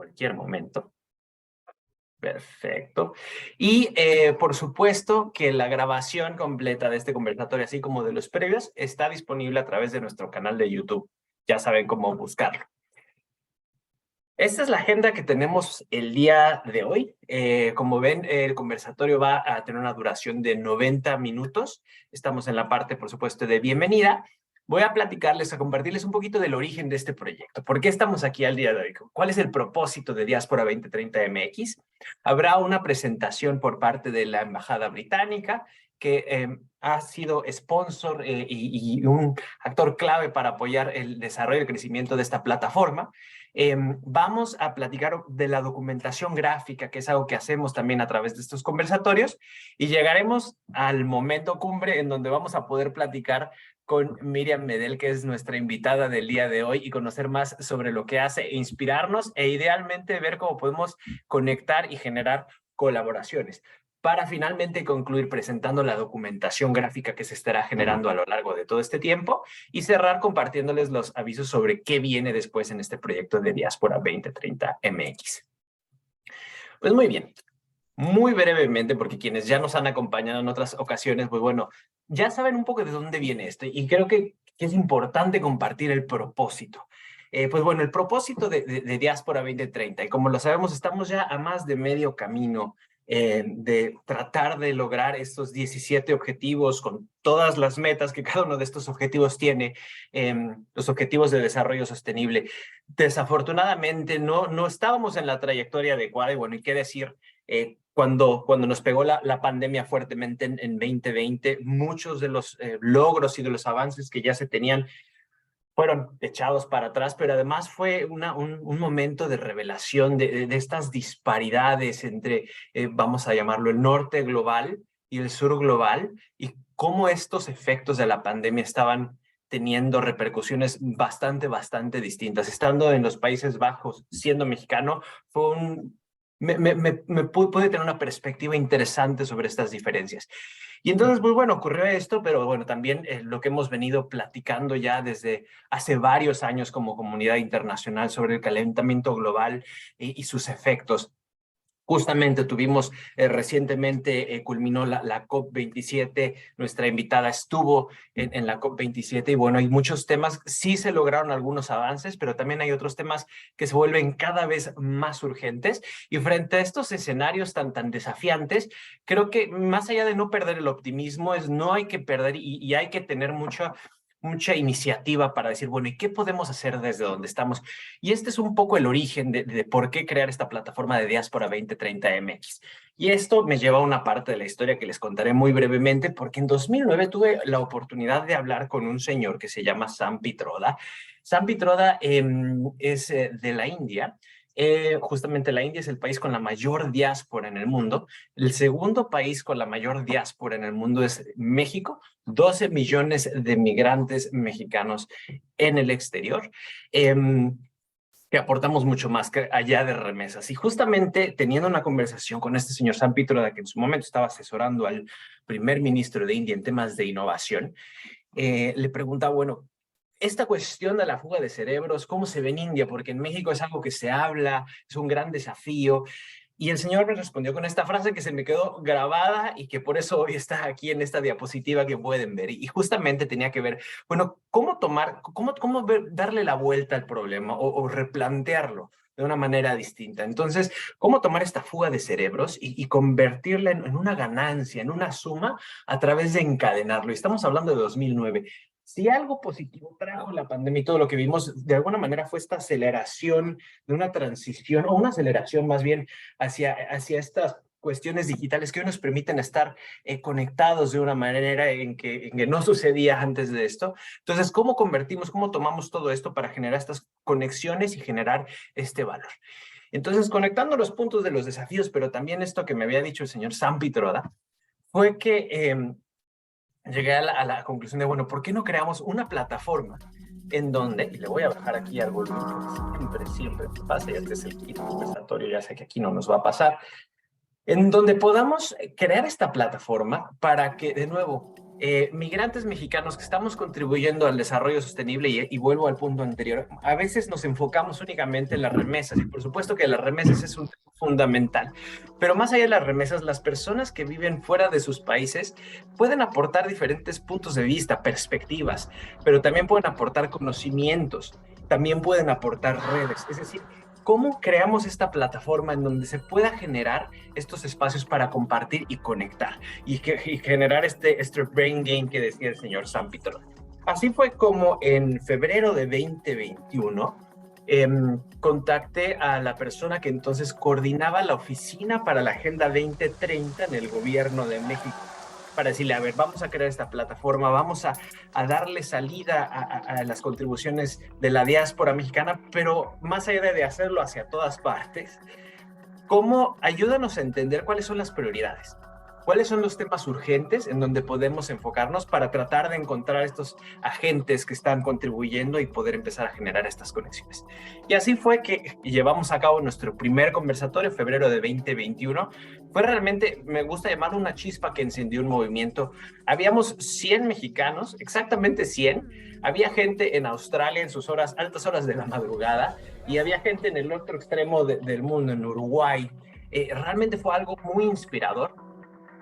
cualquier momento. Perfecto. Y por supuesto que la grabación completa de este conversatorio, así como de los previos, está disponible a través de nuestro canal de YouTube. Ya saben cómo buscarlo. Esta es la agenda que tenemos el día de hoy. Como ven, el conversatorio va a tener una duración de 90 minutos. Estamos en la parte, por supuesto, de bienvenida. Voy a platicarles, a compartirles un poquito del origen de este proyecto. ¿Por qué estamos aquí al día de hoy? ¿Cuál es el propósito de Diáspora 2030 MX? Habrá una presentación por parte de la Embajada Británica, que ha sido sponsor y un actor clave para apoyar el desarrollo y el crecimiento de esta plataforma. Vamos a platicar de la documentación gráfica, que es algo que hacemos también a través de estos conversatorios, y llegaremos al momento cumbre en donde vamos a poder platicar con Miriam Medel, que es nuestra invitada del día de hoy, y conocer más sobre lo que hace, inspirarnos e idealmente ver cómo podemos conectar y generar colaboraciones, para finalmente concluir presentando la documentación gráfica que se estará generando a lo largo de todo este tiempo y cerrar compartiéndoles los avisos sobre qué viene después en este proyecto de Diáspora 2030 MX. Pues muy bien, muy brevemente, porque quienes ya nos han acompañado en otras ocasiones, pues bueno, ya saben un poco de dónde viene esto y creo que es importante compartir el propósito. Pues bueno, el propósito de Diáspora 2030, y como lo sabemos, estamos ya a más de medio camino de tratar de lograr estos 17 objetivos con todas las metas que cada uno de estos objetivos tiene, los objetivos de desarrollo sostenible. Desafortunadamente no estábamos en la trayectoria adecuada y bueno, ¿y qué decir? Cuando nos pegó la pandemia fuertemente en 2020, muchos de los logros y de los avances que ya se tenían fueron echados para atrás, pero además fue un momento de revelación de estas disparidades entre, vamos a llamarlo, el norte global y el sur global, y cómo estos efectos de la pandemia estaban teniendo repercusiones bastante distintas. Estando en los Países Bajos, siendo mexicano, fue pude tener una perspectiva interesante sobre estas diferencias. Y entonces, pues bueno, ocurrió esto, pero bueno, también lo que hemos venido platicando ya desde hace varios años como comunidad internacional sobre el calentamiento global y sus efectos. Justamente tuvimos recientemente, culminó la COP27, nuestra invitada estuvo en la COP27 y bueno, hay muchos temas, sí se lograron algunos avances, pero también hay otros temas que se vuelven cada vez más urgentes y frente a estos escenarios tan desafiantes, creo que más allá de no perder el optimismo, no hay que perder y hay que tener mucha iniciativa para decir, bueno, ¿y qué podemos hacer desde donde estamos? Y este es un poco el origen de por qué crear esta plataforma de Diáspora 2030 MX. Y esto me lleva a una parte de la historia que les contaré muy brevemente, porque en 2009 tuve la oportunidad de hablar con un señor que se llama Sam Pitroda. Sam Pitroda es de la India. Justamente la India es el país con la mayor diáspora en el mundo. El segundo país con la mayor diáspora en el mundo es México, 12 millones de migrantes mexicanos en el exterior, que aportamos mucho más que allá de remesas. Y justamente teniendo una conversación con este señor Sam Pitroda, que en su momento estaba asesorando al primer ministro de India en temas de innovación, le preguntaba, bueno, esta cuestión de la fuga de cerebros, ¿cómo se ve en India? Porque en México es algo que se habla, es un gran desafío. Y el señor me respondió con esta frase que se me quedó grabada y que por eso hoy está aquí en esta diapositiva que pueden ver. Y justamente tenía que ver, bueno, cómo darle la vuelta al problema o replantearlo de una manera distinta. Entonces, cómo tomar esta fuga de cerebros y convertirla en una ganancia, en una suma a través de encadenarlo. Y estamos hablando de 2009. Si algo positivo trajo la pandemia y todo lo que vimos, de alguna manera fue esta aceleración de una transición, o una aceleración más bien hacia estas cuestiones digitales que hoy nos permiten estar conectados de una manera en que no sucedía antes de esto. Entonces, ¿cómo tomamos todo esto para generar estas conexiones y generar este valor? Entonces, conectando los puntos de los desafíos, pero también esto que me había dicho el señor Sam Pitroda, fue que llegué a la conclusión de, bueno, ¿por qué no creamos una plataforma en donde, y le voy a bajar aquí al volumen, siempre me pasa, y este es el kit conversatorio, ya sé que aquí no nos va a pasar, en donde podamos crear esta plataforma para que, de nuevo, migrantes mexicanos que estamos contribuyendo al desarrollo sostenible y vuelvo al punto anterior, a veces nos enfocamos únicamente en las remesas y por supuesto que las remesas es un tema fundamental, pero más allá de las remesas, las personas que viven fuera de sus países pueden aportar diferentes puntos de vista, perspectivas, pero también pueden aportar conocimientos, también pueden aportar redes, es decir, ¿cómo creamos esta plataforma en donde se pueda generar estos espacios para compartir y conectar? Y generar este brain game que decía el señor Sampitro. Así fue como en febrero de 2021 contacté a la persona que entonces coordinaba la oficina para la Agenda 2030 en el gobierno de México para decirle, a ver, vamos a crear esta plataforma, vamos a darle salida a las contribuciones de la diáspora mexicana, pero más allá de hacerlo hacia todas partes, ¿cómo ayúdanos a entender cuáles son las prioridades? ¿Cuáles son los temas urgentes en donde podemos enfocarnos para tratar de encontrar estos agentes que están contribuyendo y poder empezar a generar estas conexiones? Y así fue que llevamos a cabo nuestro primer conversatorio en febrero de 2021. Fue realmente, me gusta llamarlo una chispa que encendió un movimiento. Habíamos 100 mexicanos, exactamente 100. Había gente en Australia en sus horas, altas horas de la madrugada, y había gente en el otro extremo del mundo, en Uruguay. Realmente fue algo muy inspirador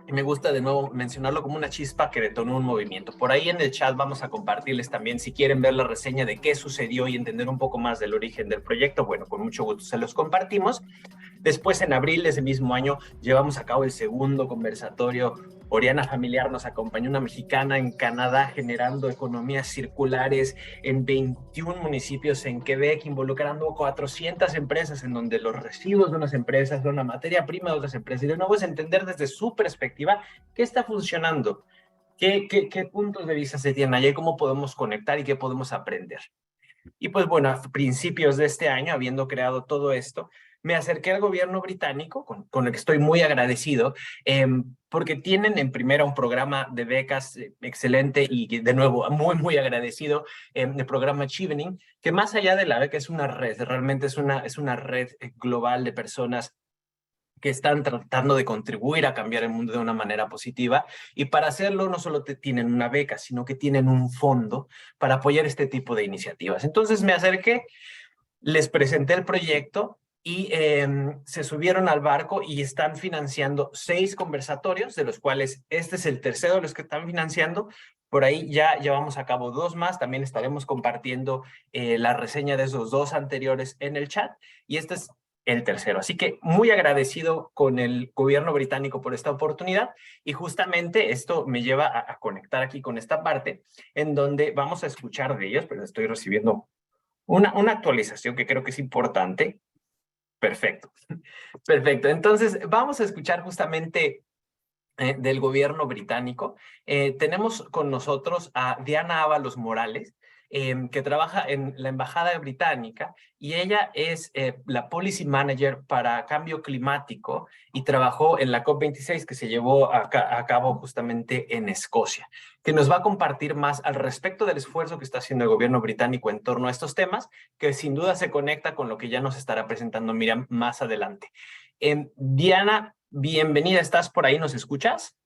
y me gusta de nuevo mencionarlo como una chispa que detonó un movimiento. Por ahí en el chat vamos a compartirles también, si quieren ver la reseña de qué sucedió y entender un poco más del origen del proyecto, bueno, con mucho gusto se los compartimos. Después, en abril de ese mismo año, llevamos a cabo el segundo conversatorio. Oriana Familiar nos acompañó, una mexicana en Canadá, generando economías circulares en 21 municipios en Quebec, involucrando 400 empresas, en donde los residuos de unas empresas son la materia prima de otras empresas. Y de nuevo es entender desde su perspectiva qué está funcionando, qué puntos de vista se tienen allá y cómo podemos conectar y qué podemos aprender. Y pues bueno, a principios de este año, habiendo creado todo esto, me acerqué al gobierno británico, con el que estoy muy agradecido, porque tienen en primera un programa de becas excelente y de nuevo muy agradecido, el programa Chevening, que más allá de la beca es una red, realmente es una red global de personas que están tratando de contribuir a cambiar el mundo de una manera positiva y para hacerlo no solo tienen una beca, sino que tienen un fondo para apoyar este tipo de iniciativas. Entonces me acerqué, les presenté el proyecto y se subieron al barco y están financiando 6 conversatorios, de los cuales este es el tercero de los que están financiando. Por ahí ya llevamos a cabo 2 más, también estaremos compartiendo la reseña de esos 2 anteriores en el chat y este es el tercero. Así que muy agradecido con el gobierno británico por esta oportunidad y justamente esto me lleva a conectar aquí con esta parte en donde vamos a escuchar de ellos, pero estoy recibiendo una actualización que creo que es importante. Perfecto. Perfecto. Entonces, vamos a escuchar justamente del gobierno británico. Tenemos con nosotros a Diana Ábalos Morales, que trabaja en la Embajada Británica y ella es la Policy Manager para Cambio Climático y trabajó en la COP26 que se llevó a cabo justamente en Escocia, que nos va a compartir más al respecto del esfuerzo que está haciendo el gobierno británico en torno a estos temas, que sin duda se conecta con lo que ya nos estará presentando Miriam más adelante. Diana, bienvenida, ¿estás por ahí? ¿Nos escuchas?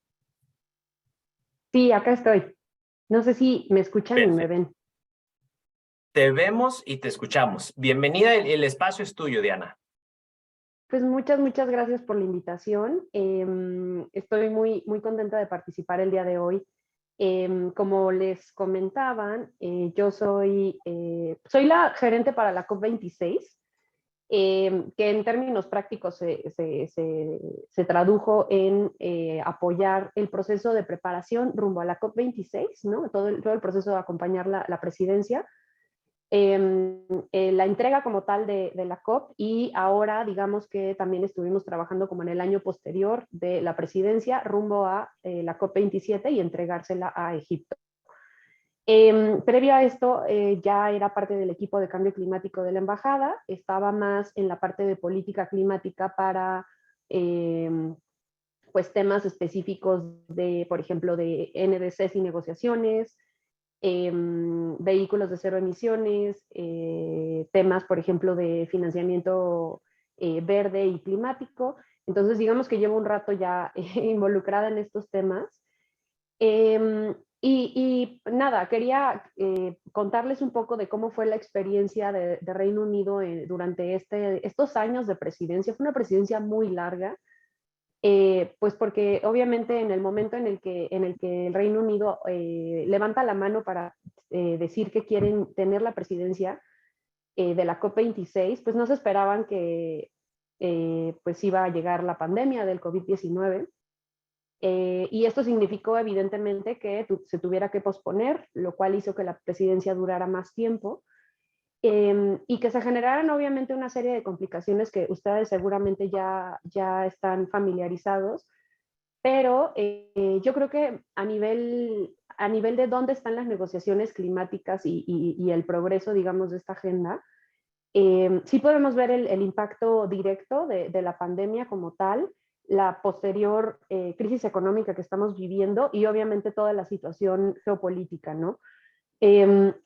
Sí, acá estoy. No sé si me escuchan y me Perfecto. ven. Te vemos y te escuchamos. Bienvenida, el espacio es tuyo, Diana. Pues muchas gracias por la invitación. Estoy muy contenta de participar el día de hoy. Como les comentaban, yo soy la gerente para la COP26, que en términos prácticos se tradujo en apoyar el proceso de preparación rumbo a la COP26, ¿no? Todo el proceso de acompañar la presidencia. La entrega como tal de la COP y ahora digamos que también estuvimos trabajando como en el año posterior de la presidencia rumbo a la COP 27 y entregársela a Egipto. Previo a esto ya era parte del equipo de cambio climático de la embajada, estaba más en la parte de política climática para pues temas específicos de, por ejemplo, de NDCs y negociaciones, vehículos de cero emisiones, temas, por ejemplo, de financiamiento verde y climático. Entonces, digamos que llevo un rato ya involucrada en estos temas. Y nada, quería contarles un poco de cómo fue la experiencia de Reino Unido durante estos años de presidencia. Fue una presidencia muy larga, pues porque obviamente en el momento en el que el Reino Unido levanta la mano para decir que quieren tener la presidencia de la COP26, pues no se esperaban que pues iba a llegar la pandemia del COVID-19. Y esto significó evidentemente que se tuviera que posponer, lo cual hizo que la presidencia durara más tiempo y que se generaran obviamente una serie de complicaciones que ustedes seguramente ya están familiarizados, pero yo creo que a nivel de dónde están las negociaciones climáticas y el progreso, digamos, de esta agenda, sí podemos ver el impacto directo de la pandemia como tal, la posterior crisis económica que estamos viviendo y obviamente toda la situación geopolítica, ¿no?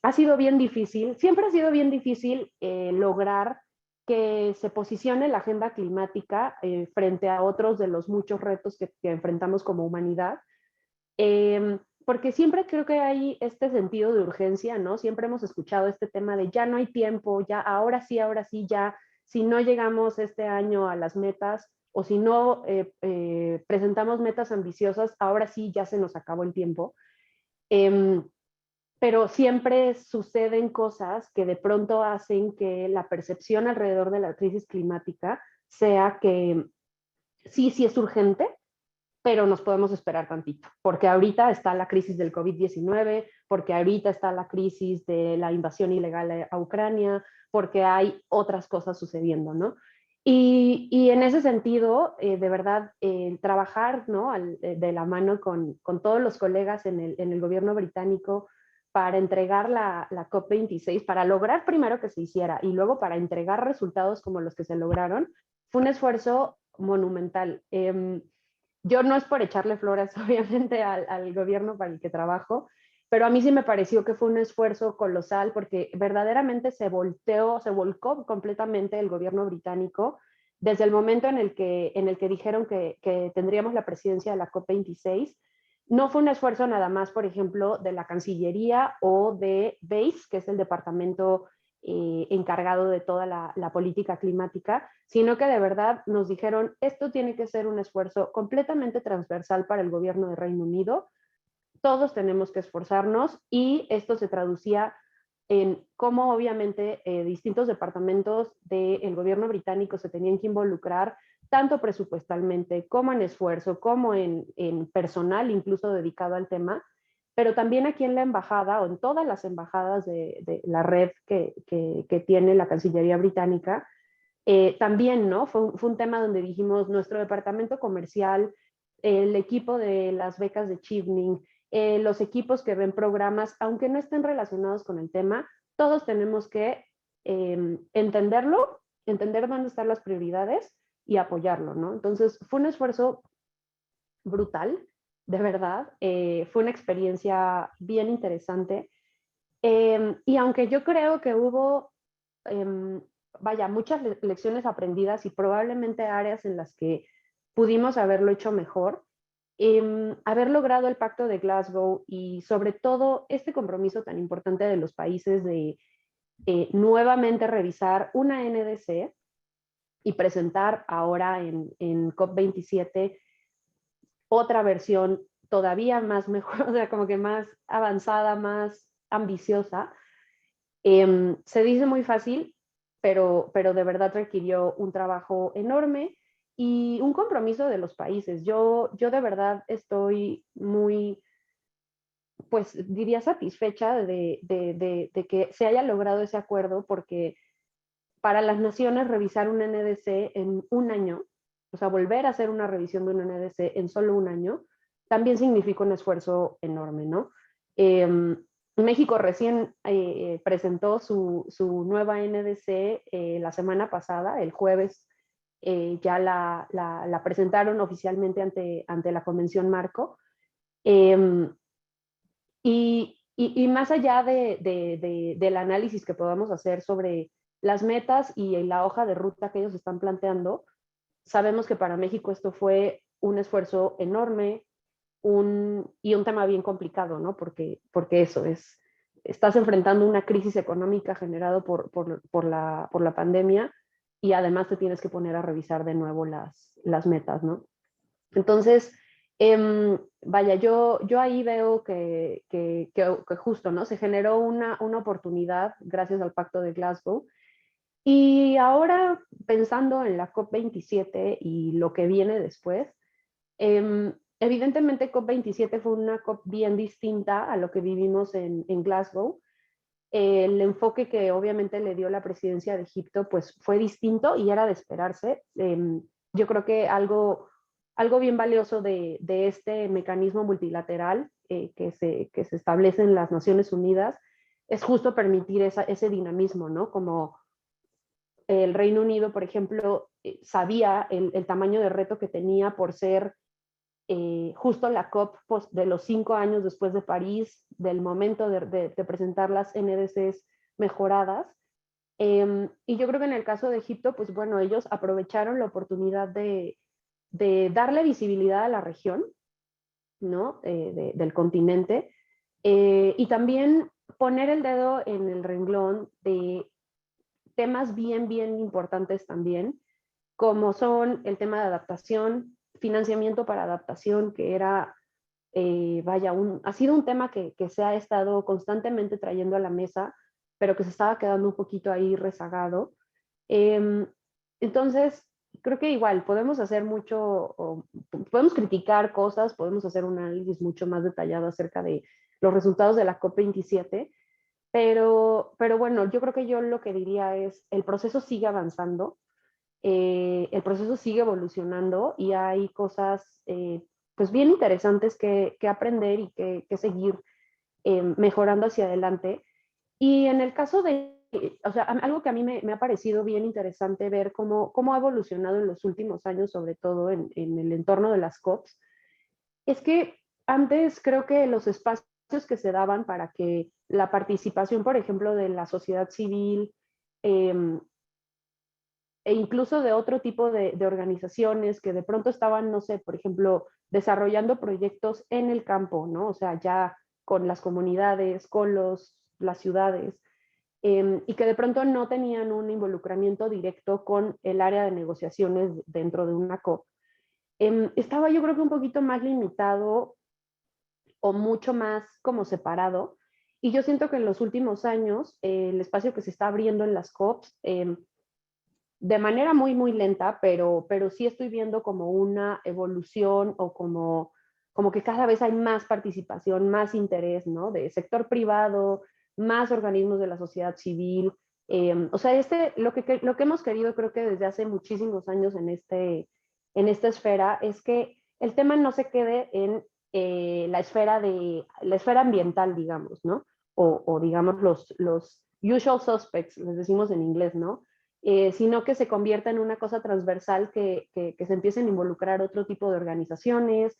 Ha sido bien difícil, siempre ha sido bien difícil lograr que se posicione la agenda climática frente a otros de los muchos retos que enfrentamos como humanidad. Porque siempre creo que hay este sentido de urgencia, ¿no? Siempre hemos escuchado este tema de ya no hay tiempo, ya ahora sí, ya, si no llegamos este año a las metas o si no presentamos metas ambiciosas, ahora sí ya se nos acabó el tiempo. Eh, pero siempre suceden cosas que de pronto hacen que la percepción alrededor de la crisis climática sea que sí es urgente, pero nos podemos esperar tantito, porque ahorita está la crisis del COVID-19, porque ahorita está la crisis de la invasión ilegal a Ucrania, porque hay otras cosas sucediendo, ¿no? Y en ese sentido, de verdad, trabajar, ¿no? De la mano con todos los colegas en el gobierno británico para entregar la COP26, para lograr primero que se hiciera y luego para entregar resultados como los que se lograron, fue un esfuerzo monumental. Yo no es por echarle flores, obviamente, al gobierno para el que trabajo, pero a mí sí me pareció que fue un esfuerzo colosal porque verdaderamente se volcó completamente el gobierno británico desde el momento en el que dijeron que tendríamos la presidencia de la COP26. No fue un esfuerzo nada más, por ejemplo, de la Cancillería o de BASE, que es el departamento encargado de toda la política climática, sino que de verdad nos dijeron, esto tiene que ser un esfuerzo completamente transversal para el gobierno de Reino Unido, todos tenemos que esforzarnos y esto se traducía en cómo obviamente distintos departamentos del gobierno británico se tenían que involucrar tanto presupuestalmente como en esfuerzo, como en personal incluso dedicado al tema, pero también aquí en la embajada o en todas las embajadas de la red que tiene la Cancillería británica, también, ¿no? Fue un tema donde dijimos, nuestro departamento comercial, el equipo de las becas de Chevening, los equipos que ven programas, aunque no estén relacionados con el tema, todos tenemos que entenderlo, entender dónde están las prioridades y apoyarlo, ¿no? Entonces, fue un esfuerzo brutal, de verdad. Fue una experiencia bien interesante. Y aunque yo creo que hubo eh, vaya, muchas lecciones aprendidas y probablemente áreas en las que pudimos haberlo hecho mejor. Haber logrado el pacto de Glasgow y sobre todo este compromiso tan importante de los países de nuevamente revisar una NDC y presentar ahora en COP27 otra versión todavía más mejor, o sea, como que más avanzada, más ambiciosa. Se dice muy fácil, pero de verdad requirió un trabajo enorme y un compromiso de los países. Yo de verdad estoy muy, pues diría satisfecha de que se haya logrado ese acuerdo porque para las naciones revisar un NDC en un año, o sea, volver a hacer una revisión de un NDC en solo un año, también significa un esfuerzo enorme, ¿no? México recién presentó su nueva NDC la semana pasada, el jueves ya la presentaron oficialmente ante la Convención Marco. Eh, y más allá del análisis que podamos hacer sobre las metas y la hoja de ruta que ellos están planteando, sabemos que para México esto fue un esfuerzo enorme, un tema bien complicado, ¿no? Porque eso es, estás enfrentando una crisis económica generada por la pandemia y además te tienes que poner a revisar de nuevo las metas, ¿no? Entonces, vaya, yo ahí veo que justo, ¿no? Se generó una oportunidad gracias al Pacto de Glasgow. Y ahora, pensando en la COP27 y lo que viene después, evidentemente COP27 fue una COP bien distinta a lo que vivimos en Glasgow. El enfoque que obviamente le dio la presidencia de Egipto pues fue distinto y era de esperarse. Yo creo que algo bien valioso de este mecanismo multilateral que se establece en las Naciones Unidas es justo permitir ese dinamismo, ¿no? Como el Reino Unido, por ejemplo, sabía el tamaño de reto que tenía por ser justo la COP pues, de los 5 años después de París, del momento de presentar las NDCs mejoradas. Y yo creo que en el caso de Egipto, pues bueno, ellos aprovecharon la oportunidad de darle visibilidad a la región, ¿no? Del continente, y también poner el dedo en el renglón de temas bien importantes también, como son el tema de adaptación, financiamiento para adaptación, que era, vaya, ha sido un tema que se ha estado constantemente trayendo a la mesa, pero que se estaba quedando un poquito ahí rezagado. Eh, entonces, creo que igual podemos hacer mucho, podemos criticar cosas, podemos hacer un análisis mucho más detallado acerca de los resultados de la COP27, pero bueno, yo creo que yo lo que diría es, el proceso sigue avanzando, el proceso sigue evolucionando y hay cosas pues bien interesantes que aprender y que seguir mejorando hacia adelante. Y en el caso de, o sea, algo que a mí me ha parecido bien interesante ver cómo ha evolucionado en los últimos años, sobre todo en el entorno de las COPs, es que antes creo que los espacios que se daban para que la participación, por ejemplo, de la sociedad civil, eh, e incluso de otro tipo de organizaciones que de pronto estaban, no sé, por ejemplo, desarrollando proyectos en el campo, ¿no? O sea, ya con las comunidades, con las ciudades, y que de pronto no tenían un involucramiento directo con el área de negociaciones dentro de una COP. Estaba yo creo que un poquito más limitado o mucho más como separado. Y yo siento que en los últimos años el espacio que se está abriendo en las COPs de manera muy lenta, pero sí estoy viendo como una evolución o como que cada vez hay más participación, más interés, ¿no? De sector privado, más organismos de la sociedad civil. O sea, lo que hemos querido creo que desde hace muchísimos años en esta esfera es que el tema no se quede en la esfera ambiental, digamos, ¿no? O digamos los usual suspects, les decimos en inglés, ¿no? Sino que se convierta en una cosa transversal que se empiecen a involucrar otro tipo de organizaciones.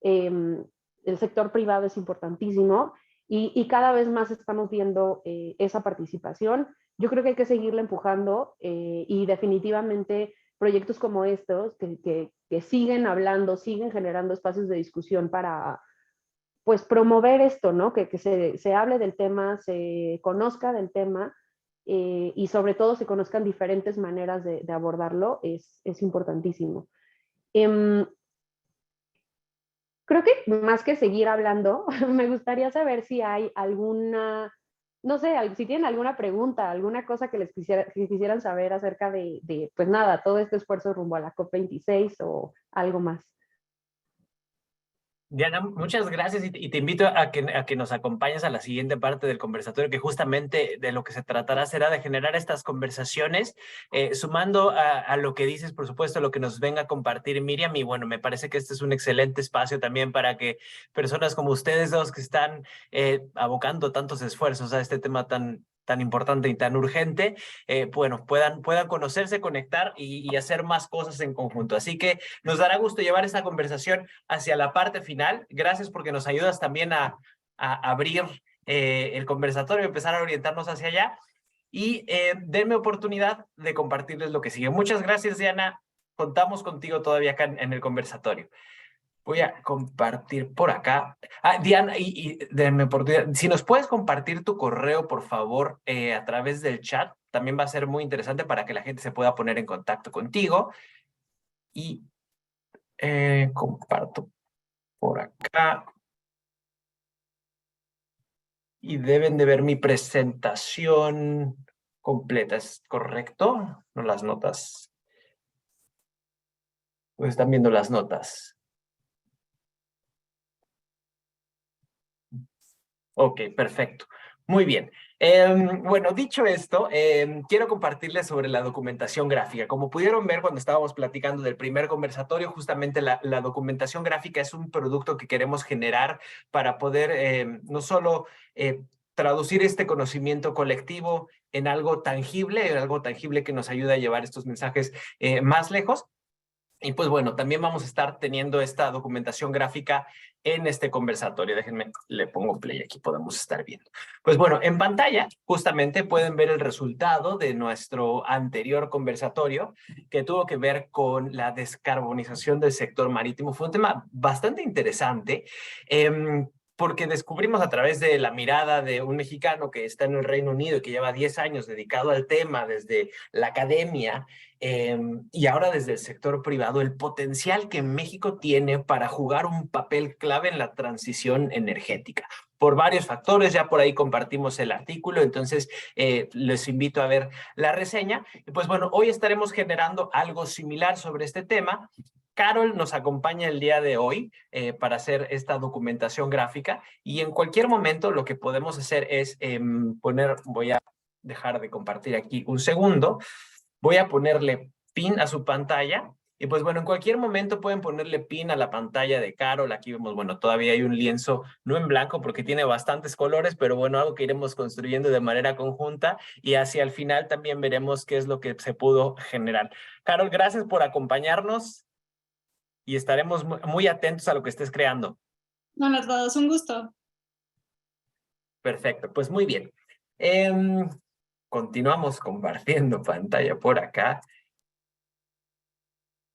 El sector privado es importantísimo y cada vez más estamos viendo esa participación. Yo creo que hay que seguirla empujando y definitivamente proyectos como estos que siguen hablando, siguen generando espacios de discusión para pues promover esto, ¿no? Que se hable del tema, se conozca del tema y sobre todo se conozcan diferentes maneras de abordarlo, es importantísimo. Creo que más que seguir hablando, me gustaría saber si hay alguna, no sé, si tienen alguna pregunta, alguna cosa que quisieran saber acerca pues nada, todo este esfuerzo rumbo a la COP26 o algo más. Diana, muchas gracias y te invito a que nos acompañes a la siguiente parte del conversatorio, que justamente de lo que se tratará será de generar estas conversaciones, sumando a lo que dices, por supuesto, lo que nos venga a compartir Miriam. Y bueno, me parece que este es un excelente espacio también para que personas como ustedes dos que están abocando tantos esfuerzos a este tema tan importante y tan urgente, bueno, puedan conocerse, conectar y hacer más cosas en conjunto. Así que nos dará gusto llevar esta conversación hacia la parte final. Gracias porque nos ayudas también a abrir el conversatorio y empezar a orientarnos hacia allá. Y denme oportunidad de compartirles lo que sigue. Muchas gracias, Diana. Contamos contigo todavía acá en el conversatorio. Voy a compartir por acá. Diana, denme oportunidad. Si nos puedes compartir tu correo, por favor, a través del chat, también va a ser muy interesante para que la gente se pueda poner en contacto contigo. Y comparto por acá. Y deben de ver mi presentación completa, ¿es correcto? ¿No las notas? Pues están viendo las notas. Ok, perfecto. Muy bien. Bueno, dicho esto, quiero compartirles sobre la documentación gráfica. Como pudieron ver cuando estábamos platicando del primer conversatorio, justamente la documentación gráfica es un producto que queremos generar para poder no solo traducir este conocimiento colectivo en algo tangible que nos ayude a llevar estos mensajes más lejos. Y pues bueno, también vamos a estar teniendo esta documentación gráfica en este conversatorio. Déjenme, le pongo play, aquí podemos estar viendo. Pues bueno, en pantalla justamente pueden ver el resultado de nuestro anterior conversatorio que tuvo que ver con la descarbonización del sector marítimo. Fue un tema bastante interesante. Porque descubrimos a través de la mirada de un mexicano que está en el Reino Unido y que lleva 10 años dedicado al tema desde la academia, y ahora desde el sector privado, el potencial que México tiene para jugar un papel clave en la transición energética. Por varios factores, ya por ahí compartimos el artículo, entonces les invito a ver la reseña. Y pues bueno, hoy estaremos generando algo similar sobre este tema. Carol nos acompaña el día de hoy para hacer esta documentación gráfica y en cualquier momento lo que podemos hacer es voy a dejar de compartir aquí un segundo. Voy a ponerle pin a su pantalla y pues bueno, en cualquier momento pueden ponerle pin a la pantalla de Carol. Aquí vemos, bueno, todavía hay un lienzo, no en blanco porque tiene bastantes colores, pero bueno, algo que iremos construyendo de manera conjunta y hacia el final también veremos qué es lo que se pudo generar. Carol, gracias por acompañarnos y estaremos muy atentos a lo que estés creando. Hola a todos, un gusto. Perfecto, pues muy bien. Continuamos compartiendo pantalla por acá.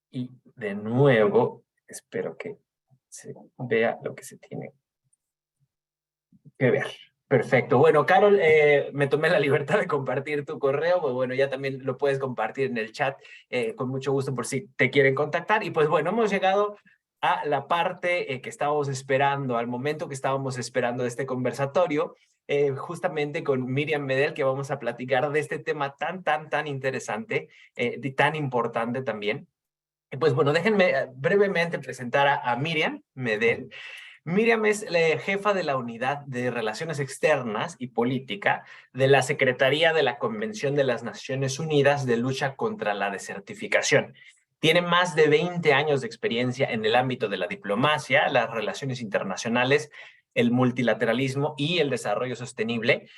Y de nuevo, espero que se vea lo que se tiene que ver. Perfecto. Bueno, Carol, me tomé la libertad de compartir tu correo. Pues bueno, ya también lo puedes compartir en el chat con mucho gusto por si te quieren contactar. Y pues bueno, hemos llegado a la parte que estábamos esperando, al momento que estábamos esperando de este conversatorio, justamente con Miriam Medel, que vamos a platicar de este tema tan interesante y tan importante también. Pues bueno, déjenme brevemente presentar a Miriam Medel. Miriam es la jefa de la Unidad de Relaciones Externas y Política de la Secretaría de la Convención de las Naciones Unidas de Lucha contra la Desertificación. Tiene más de 20 años de experiencia en el ámbito de la diplomacia, las relaciones internacionales, el multilateralismo y el desarrollo sostenible.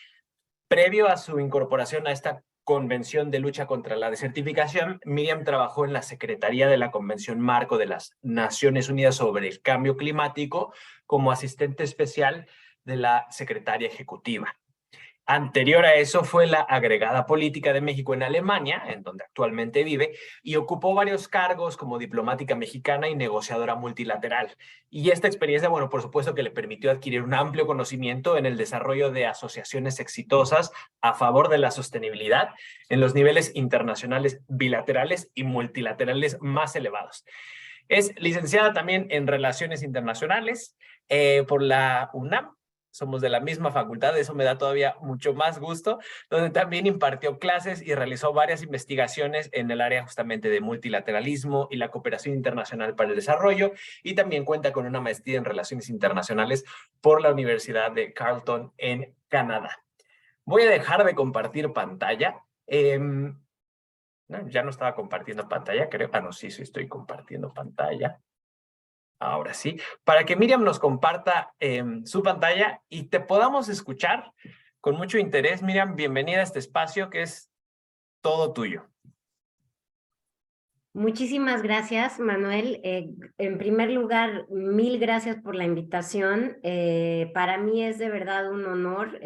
Previo a su incorporación a esta Convención de Lucha contra la Desertificación, Miriam trabajó en la Secretaría de la Convención Marco de las Naciones Unidas sobre el Cambio Climático como asistente especial de la Secretaria Ejecutiva. Anterior a eso fue la agregada política de México en Alemania, en donde actualmente vive, y ocupó varios cargos como diplomática mexicana y negociadora multilateral. Y esta experiencia, bueno, por supuesto que le permitió adquirir un amplio conocimiento en el desarrollo de asociaciones exitosas a favor de la sostenibilidad en los niveles internacionales bilaterales y multilaterales más elevados. Es licenciada también en Relaciones Internacionales por la UNAM. Somos de la misma facultad, eso me da todavía mucho más gusto, donde también impartió clases y realizó varias investigaciones en el área justamente de multilateralismo y la cooperación internacional para el desarrollo, y también cuenta con una maestría en Relaciones Internacionales por la Universidad de Carleton en Canadá. Voy a dejar de compartir pantalla. No, ya no estaba compartiendo pantalla, creo. No, sí, estoy compartiendo pantalla. Ahora sí, para que Miriam nos comparta su pantalla y te podamos escuchar con mucho interés. Miriam, bienvenida a este espacio que es todo tuyo. Muchísimas gracias, Manuel. En primer lugar, mil gracias por la invitación. Para mí es de verdad un honor.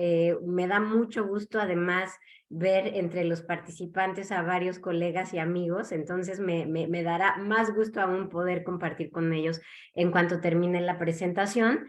Me da mucho gusto además ver entre los participantes a varios colegas y amigos, entonces me dará más gusto aún poder compartir con ellos en cuanto termine la presentación.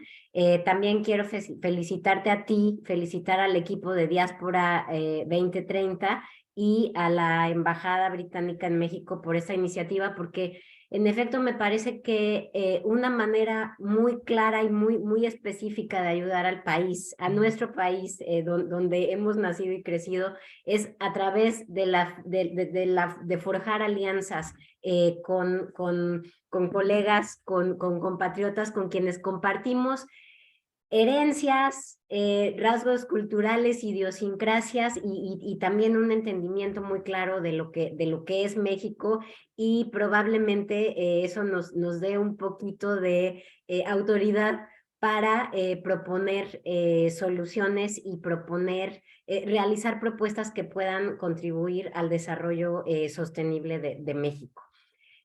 También quiero felicitarte a ti, felicitar al equipo de Diáspora 2030 y a la Embajada Británica en México por esta iniciativa, porque en efecto me parece que una manera muy clara y muy específica de ayudar al país, a nuestro país, donde hemos nacido y crecido, es a través de forjar alianzas con colegas, con compatriotas con quienes compartimos herencias, rasgos culturales, idiosincrasias y también un entendimiento muy claro de lo que es México, y probablemente eso nos dé un poquito de autoridad para proponer soluciones y realizar propuestas que puedan contribuir al desarrollo sostenible de México.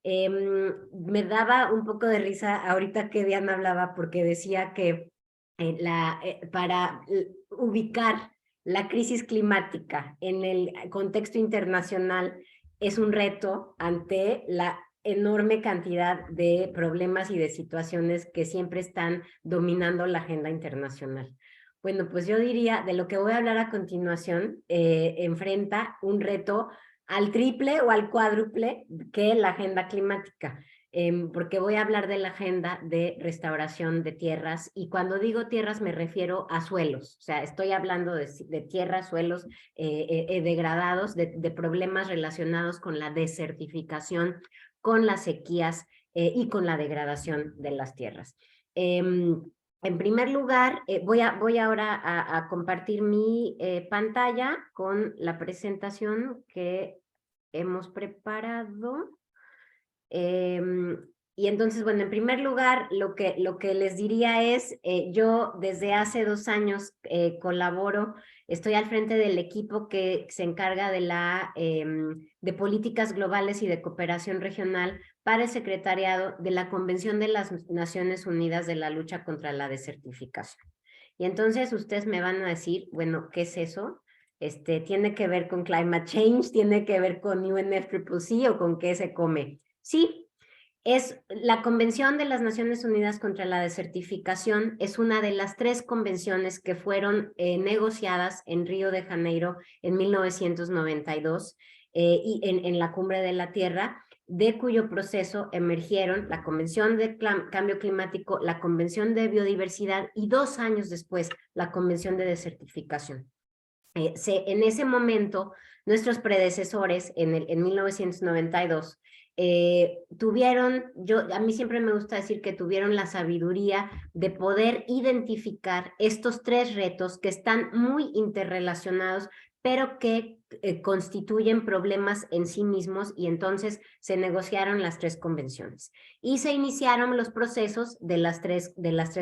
Me daba un poco de risa ahorita que Diana hablaba, porque decía que para ubicar la crisis climática en el contexto internacional es un reto ante la enorme cantidad de problemas y de situaciones que siempre están dominando la agenda internacional. Bueno, pues yo diría, de lo que voy a hablar a continuación, enfrenta un reto al triple o al cuádruple que la agenda climática. Porque voy a hablar de la agenda de restauración de tierras, y cuando digo tierras me refiero a suelos, o sea, estoy hablando de tierras, suelos degradados, de problemas relacionados con la desertificación, con las sequías y con la degradación de las tierras. En primer lugar, voy ahora a compartir mi pantalla con la presentación que hemos preparado. Y entonces, bueno, en primer lugar, lo que les diría es, yo desde hace 2 años colaboro, estoy al frente del equipo que se encarga de políticas globales y de cooperación regional para el secretariado de la Convención de las Naciones Unidas de la lucha contra la desertificación. Y entonces ustedes me van a decir, bueno, ¿qué es eso? ¿Tiene que ver con climate change? ¿Tiene que ver con UNFCCC o con qué se come? Sí, es la Convención de las Naciones Unidas contra la Desertificación, es una de las 3 convenciones que fueron negociadas en Río de Janeiro en 1992 y en la Cumbre de la Tierra, de cuyo proceso emergieron la Convención de Cambio Climático, la Convención de Biodiversidad y 2 años después la Convención de Desertificación. En ese momento, nuestros predecesores en 1992 a mí siempre me gusta decir que tuvieron la sabiduría de poder identificar estos 3 retos que están muy interrelacionados, pero que constituyen problemas en sí mismos, y entonces se negociaron las 3 convenciones y se iniciaron los procesos de las tres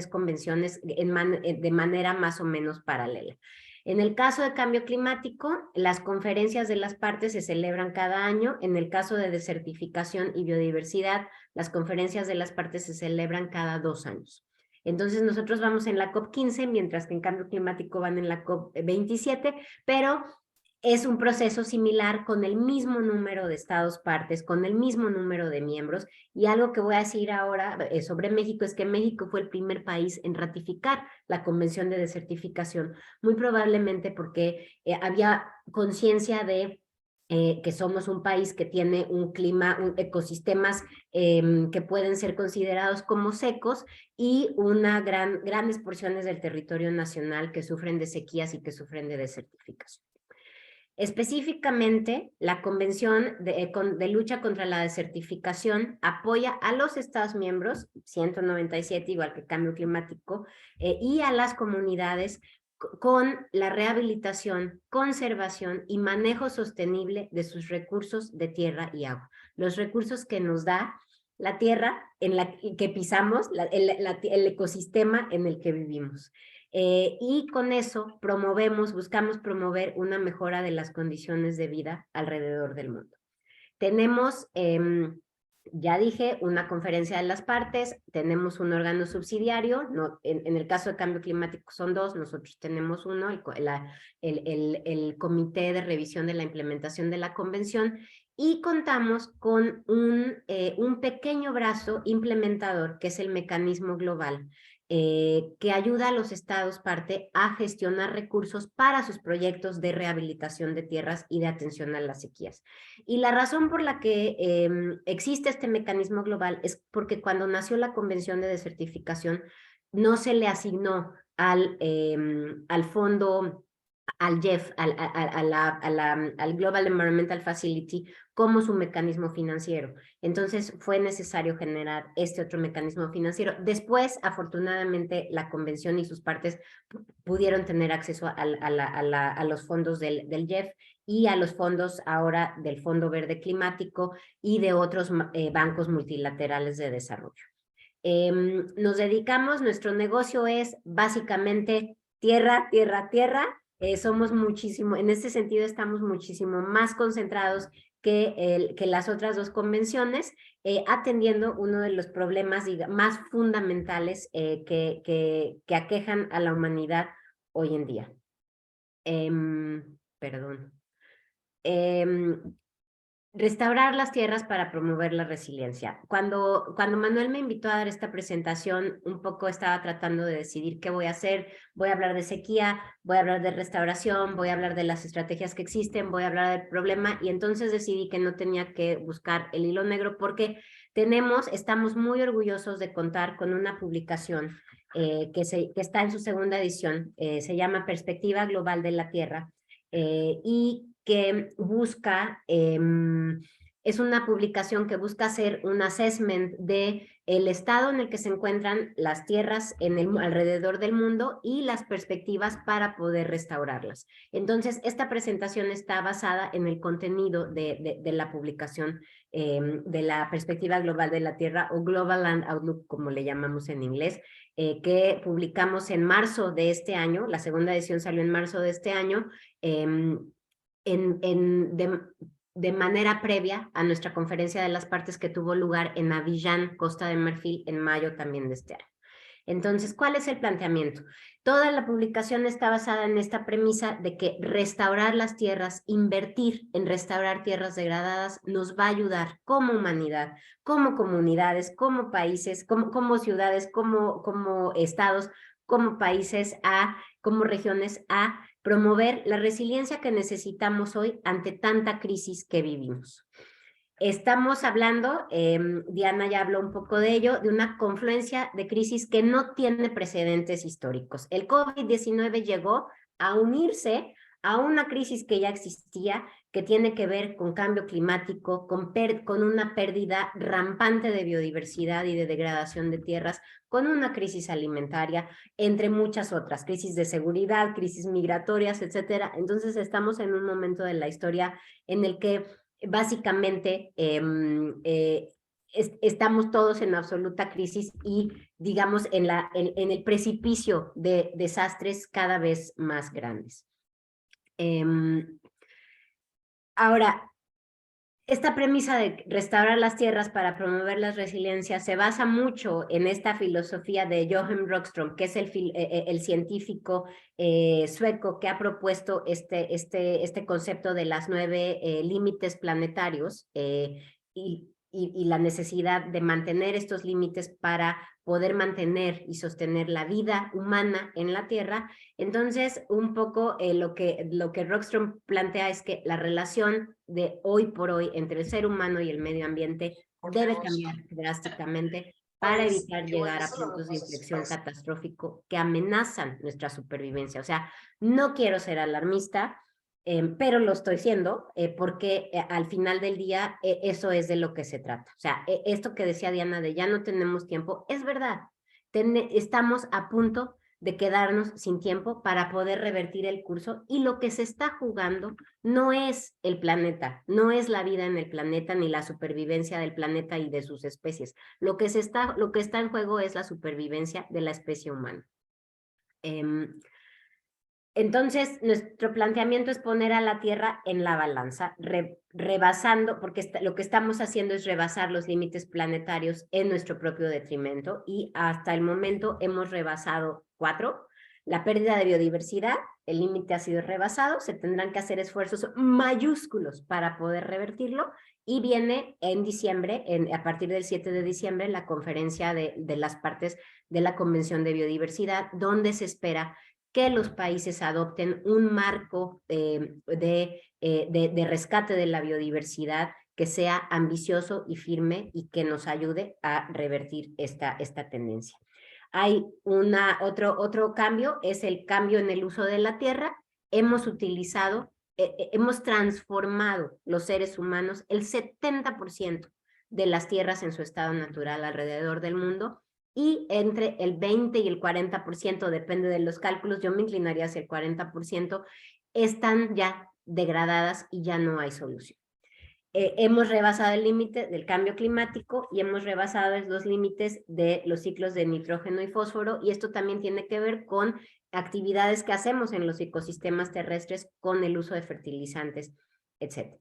convenciones de manera más o menos paralela. En el caso de cambio climático, las conferencias de las partes se celebran cada año. En el caso de desertificación y biodiversidad, las conferencias de las partes se celebran cada 2 años. Entonces nosotros vamos en la COP15, mientras que en cambio climático van en la COP27, pero es un proceso similar, con el mismo número de estados partes, con el mismo número de miembros. Y algo que voy a decir ahora sobre México es que México fue el primer país en ratificar la Convención de Desertificación, muy probablemente porque había conciencia de que somos un país que tiene un clima, ecosistemas que pueden ser considerados como secos, y grandes porciones del territorio nacional que sufren de sequías y que sufren de desertificación. Específicamente, la Convención de Lucha contra la Desertificación apoya a los Estados miembros, 197, igual que Cambio Climático, y a las comunidades con la rehabilitación, conservación y manejo sostenible de sus recursos de tierra y agua. Los recursos que nos da la tierra en la que pisamos, el ecosistema en el que vivimos. Y con eso buscamos promover una mejora de las condiciones de vida alrededor del mundo. tenemos, ya dije, una conferencia de las partes, tenemos un órgano subsidiario, no, en el caso de cambio climático son dos, nosotros tenemos uno, el Comité de Revisión de la Implementación de la Convención, y contamos con un pequeño brazo implementador, que es el mecanismo global, que ayuda a los estados parte a gestionar recursos para sus proyectos de rehabilitación de tierras y de atención a las sequías. Y la razón por la que existe este mecanismo global es porque cuando nació la Convención de Desertificación no se le asignó al fondo, al GEF, al Global Environmental Facility, como su mecanismo financiero. Entonces fue necesario generar este otro mecanismo financiero. Después, afortunadamente, la convención y sus partes pudieron tener acceso a los fondos del GEF y a los fondos ahora del Fondo Verde Climático y de otros bancos multilaterales de desarrollo. Nos dedicamos, nuestro negocio es básicamente tierra, tierra, tierra. Somos muchísimo, en este sentido estamos muchísimo más concentrados que las otras dos convenciones, atendiendo uno de los problemas más fundamentales que aquejan a la humanidad hoy en día. Perdón. Restaurar las tierras para promover la resiliencia. Cuando Manuel me invitó a dar esta presentación, un poco estaba tratando de decidir qué voy a hacer. Voy a hablar de sequía, voy a hablar de restauración, voy a hablar de las estrategias que existen, voy a hablar del problema, y entonces decidí que no tenía que buscar el hilo negro porque estamos muy orgullosos de contar con una publicación que está en su segunda edición, se llama Perspectiva Global de la Tierra, y que busca, es una publicación que busca hacer un assessment de el estado en el que se encuentran las tierras alrededor del mundo y las perspectivas para poder restaurarlas. Entonces, esta presentación está basada en el contenido de la publicación de la Perspectiva Global de la Tierra, o Global Land Outlook, como le llamamos en inglés, que publicamos en marzo de este año. La segunda edición salió en marzo de este año, de manera previa a nuestra conferencia de las partes que tuvo lugar en Abiyán, Costa de Marfil, en mayo también de este año. Entonces, ¿cuál es el planteamiento? Toda la publicación está basada en esta premisa de que restaurar las tierras, invertir en restaurar tierras degradadas, nos va a ayudar como humanidad, como comunidades, como países, como ciudades, como estados, como países, como regiones, a promover la resiliencia que necesitamos hoy ante tanta crisis que vivimos. Estamos hablando, Diana ya habló un poco de ello, de una confluencia de crisis que no tiene precedentes históricos. El COVID-19 llegó a unirse a una crisis que ya existía, que tiene que ver con cambio climático, con una pérdida rampante de biodiversidad y de degradación de tierras, con una crisis alimentaria, entre muchas otras, crisis de seguridad, crisis migratorias, etcétera. Entonces estamos en un momento de la historia en el que básicamente estamos todos en absoluta crisis y, digamos, en el precipicio de desastres cada vez más grandes. Ahora, esta premisa de restaurar las tierras para promover la resiliencia se basa mucho en esta filosofía de Johan Rockström, que es el científico sueco que ha propuesto este concepto de las 9 límites planetarios, y la necesidad de mantener estos límites para poder mantener y sostener la vida humana en la Tierra. Entonces, un poco lo que Rockström plantea es que la relación de hoy por hoy entre el ser humano y el medio ambiente debe cambiar drásticamente para evitar llegar a puntos de inflexión catastrófico que amenazan nuestra supervivencia. O sea, no quiero ser alarmista, pero lo estoy siendo porque al final del día eso es de lo que se trata. O sea, esto que decía Diana de ya no tenemos tiempo, es verdad. Estamos a punto de quedarnos sin tiempo para poder revertir el curso, y lo que se está jugando no es el planeta, no es la vida en el planeta ni la supervivencia del planeta y de sus especies. Lo que está en juego es la supervivencia de la especie humana. Entonces, nuestro planteamiento es poner a la Tierra en la balanza, rebasando, porque lo que estamos haciendo es rebasar los límites planetarios en nuestro propio detrimento, y hasta el momento hemos rebasado 4. La pérdida de biodiversidad, el límite ha sido rebasado, se tendrán que hacer esfuerzos mayúsculos para poder revertirlo, y viene en diciembre, a partir del 7 de diciembre, la conferencia de las partes de la Convención de Biodiversidad, donde se espera que los países adopten un marco de rescate de la biodiversidad que sea ambicioso y firme y que nos ayude a revertir esta tendencia. Hay otro cambio, es el cambio en el uso de la tierra. Hemos transformado los seres humanos el 70% de las tierras en su estado natural alrededor del mundo, y entre el 20 y el 40%, depende de los cálculos, yo me inclinaría hacia el 40%, están ya degradadas y ya no hay solución. Hemos rebasado el límite del cambio climático y hemos rebasado los límites de los ciclos de nitrógeno y fósforo, y esto también tiene que ver con actividades que hacemos en los ecosistemas terrestres con el uso de fertilizantes, etc.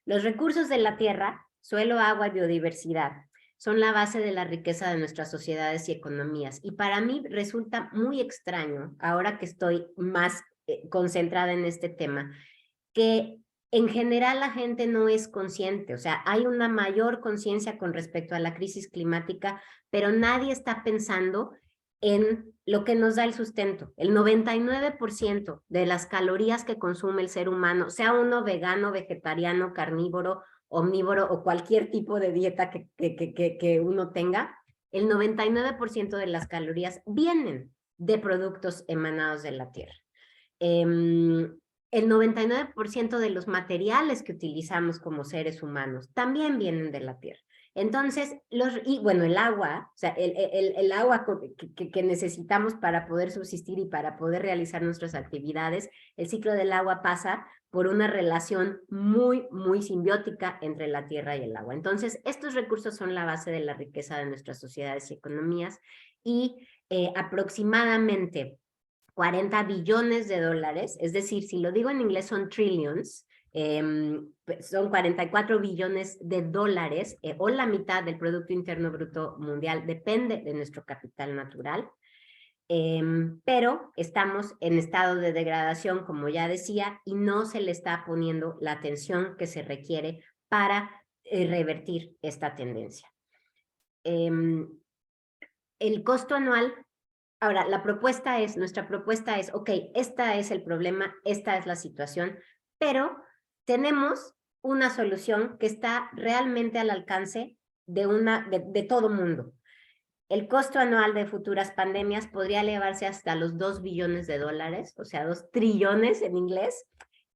Los recursos de la tierra, suelo, agua y biodiversidad, son la base de la riqueza de nuestras sociedades y economías. Y para mí resulta muy extraño, ahora que estoy más concentrada en este tema, que en general la gente no es consciente. O sea, hay una mayor conciencia con respecto a la crisis climática, pero nadie está pensando en lo que nos da el sustento. El 99% de las calorías que consume el ser humano, sea uno vegano, vegetariano, carnívoro, omnívoro o cualquier tipo de dieta que uno tenga, el 99% de las calorías vienen de productos emanados de la tierra. El 99% de los materiales que utilizamos como seres humanos también vienen de la tierra. Entonces, el agua, o sea, el agua que necesitamos para poder subsistir y para poder realizar nuestras actividades, el ciclo del agua pasa por una relación muy, muy simbiótica entre la tierra y el agua. Entonces, estos recursos son la base de la riqueza de nuestras sociedades y economías, y aproximadamente 40 billones de dólares, es decir, si lo digo en inglés son trillions, son 44 billones de dólares, o la mitad del Producto Interno Bruto Mundial depende de nuestro capital natural. Pero estamos en estado de degradación, como ya decía, y no se le está poniendo la atención que se requiere para revertir esta tendencia. El costo anual, ahora, nuestra propuesta es, ok, este es el problema, esta es la situación, pero tenemos una solución que está realmente al alcance de todo mundo. El costo anual de futuras pandemias podría elevarse hasta los 2 billones de dólares, o sea, 2 trillones en inglés.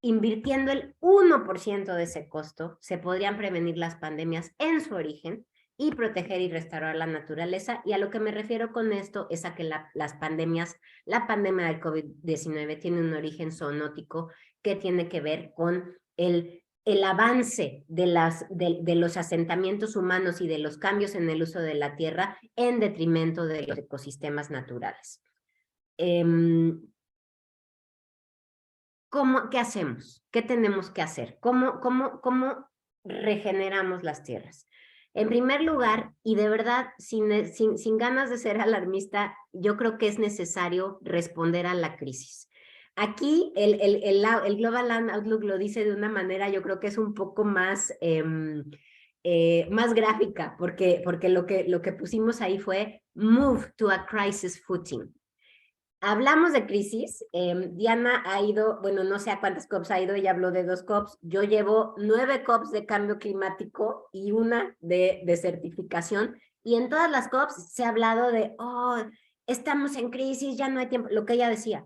Invirtiendo el 1% de ese costo, se podrían prevenir las pandemias en su origen y proteger y restaurar la naturaleza. Y a lo que me refiero con esto es a que la pandemia del COVID-19 tiene un origen zoonótico que tiene que ver con el avance de los asentamientos humanos y de los cambios en el uso de la tierra en detrimento de los ecosistemas naturales. ¿Qué hacemos? ¿Qué tenemos que hacer? ¿Cómo regeneramos las tierras? En primer lugar, y de verdad, sin ganas de ser alarmista, yo creo que es necesario responder a la crisis. Aquí el Global Land Outlook lo dice de una manera, yo creo que es un poco más gráfica, porque lo que pusimos ahí fue move to a crisis footing. Hablamos de crisis. Diana ha ido, bueno, no sé a cuántas COPs ha ido, ella habló de 2 COPs, yo llevo 9 COPs de cambio climático y una de certificación, y en todas las COPs se ha hablado de, estamos en crisis, ya no hay tiempo, lo que ella decía.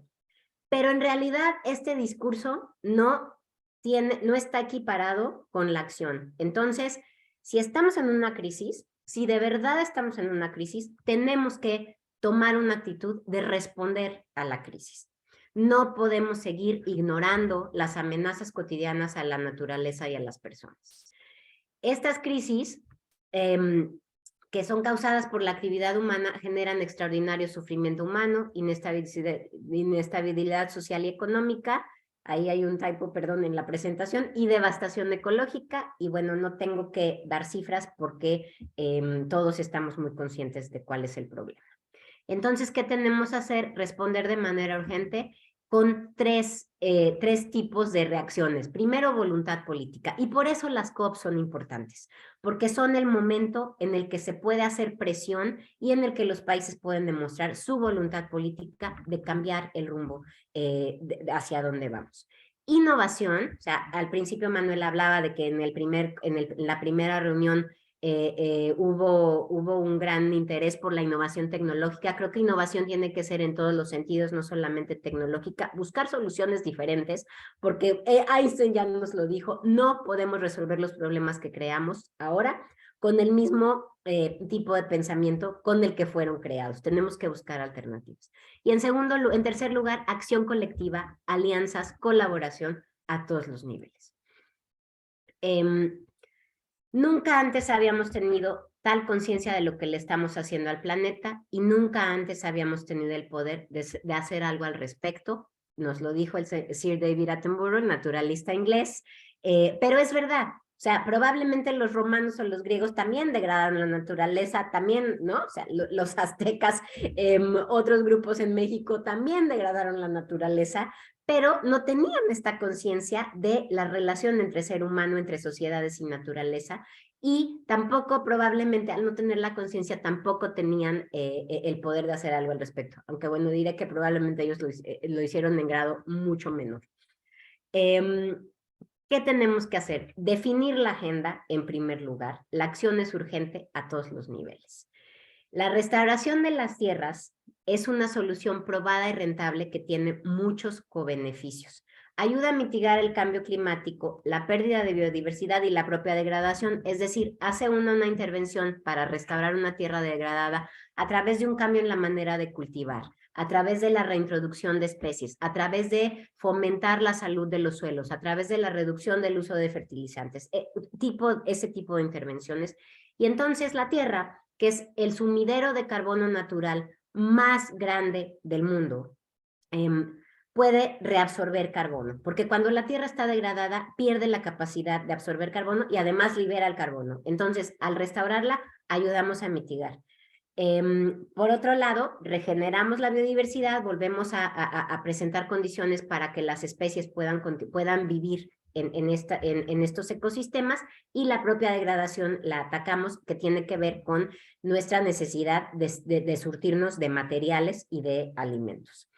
Pero en realidad este discurso no está equiparado con la acción. Entonces, si estamos en una crisis, si de verdad estamos en una crisis, tenemos que tomar una actitud de responder a la crisis. No podemos seguir ignorando las amenazas cotidianas a la naturaleza y a las personas. Estas crisis que son causadas por la actividad humana, generan extraordinario sufrimiento humano, inestabilidad social y económica. Ahí hay un typo, perdón, en la presentación, y devastación ecológica. Y bueno, no tengo que dar cifras porque todos estamos muy conscientes de cuál es el problema. Entonces, ¿qué tenemos que hacer? Responder de manera urgente con tres tipos de reacciones. Primero, voluntad política. Y por eso las COP son importantes, porque son el momento en el que se puede hacer presión y en el que los países pueden demostrar su voluntad política de cambiar el rumbo hacia dónde vamos. Innovación, o sea, al principio Manuel hablaba de que en la primera reunión hubo un gran interés por la innovación tecnológica. Creo que innovación tiene que ser en todos los sentidos, no solamente tecnológica, buscar soluciones diferentes, porque Einstein ya nos lo dijo, no podemos resolver los problemas que creamos ahora con el mismo tipo de pensamiento con el que fueron creados. Tenemos que buscar alternativas. Y en tercer lugar, acción colectiva, alianzas, colaboración a todos los niveles. Nunca antes habíamos tenido tal conciencia de lo que le estamos haciendo al planeta y nunca antes habíamos tenido el poder de hacer algo al respecto. Nos lo dijo el Sir David Attenborough, el naturalista inglés, pero es verdad. O sea, probablemente los romanos o los griegos también degradaron la naturaleza, también, ¿no? O sea, los aztecas, otros grupos en México también degradaron la naturaleza, pero no tenían esta conciencia de la relación entre ser humano, entre sociedades y naturaleza, y tampoco, probablemente, al no tener la conciencia, tampoco tenían el poder de hacer algo al respecto, aunque bueno, diré que probablemente ellos lo hicieron en grado mucho menor. ¿Qué tenemos que hacer? Definir la agenda en primer lugar. La acción es urgente a todos los niveles. La restauración de las tierras es una solución probada y rentable que tiene muchos cobeneficios. Ayuda a mitigar el cambio climático, la pérdida de biodiversidad y la propia degradación, es decir, hace una intervención para restaurar una tierra degradada a través de un cambio en la manera de cultivar, a través de la reintroducción de especies, a través de fomentar la salud de los suelos, a través de la reducción del uso de fertilizantes, ese tipo de intervenciones. Y entonces la tierra, que es el sumidero de carbono natural más grande del mundo, puede reabsorber carbono, porque cuando la tierra está degradada pierde la capacidad de absorber carbono y además libera el carbono. Entonces, al restaurarla, ayudamos a mitigar. Por otro lado, regeneramos la biodiversidad, volvemos a presentar condiciones para que las especies puedan vivir en estos ecosistemas, y la propia degradación la atacamos, que tiene que ver con nuestra necesidad de surtirnos de materiales y de alimentos.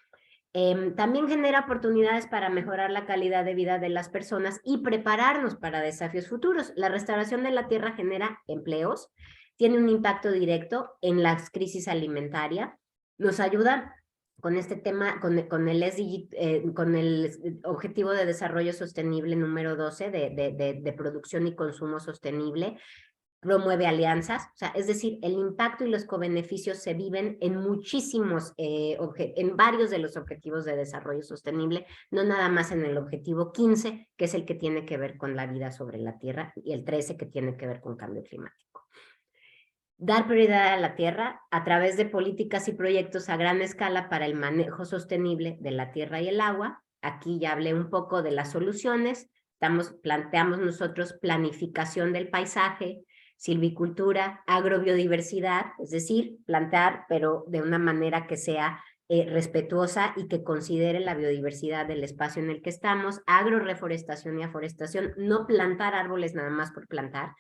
También genera oportunidades para mejorar la calidad de vida de las personas y prepararnos para desafíos futuros. La restauración de la tierra genera empleos, tiene un impacto directo en la crisis alimentaria, nos ayuda con este tema, con el Objetivo de Desarrollo Sostenible número 12 de producción y consumo sostenible, promueve alianzas, o sea, es decir, el impacto y los cobeneficios se viven en muchísimos, en varios de los objetivos de desarrollo sostenible, no nada más en el objetivo 15, que es el que tiene que ver con la vida sobre la tierra, y el 13, que tiene que ver con cambio climático. Dar prioridad a la tierra a través de políticas y proyectos a gran escala para el manejo sostenible de la tierra y el agua. Aquí ya hablé un poco de las soluciones. Planteamos nosotros planificación del paisaje, silvicultura, agrobiodiversidad, es decir, plantar, pero de una manera que sea respetuosa y que considere la biodiversidad del espacio en el que estamos, agroreforestación y aforestación, no plantar árboles nada más por plantar.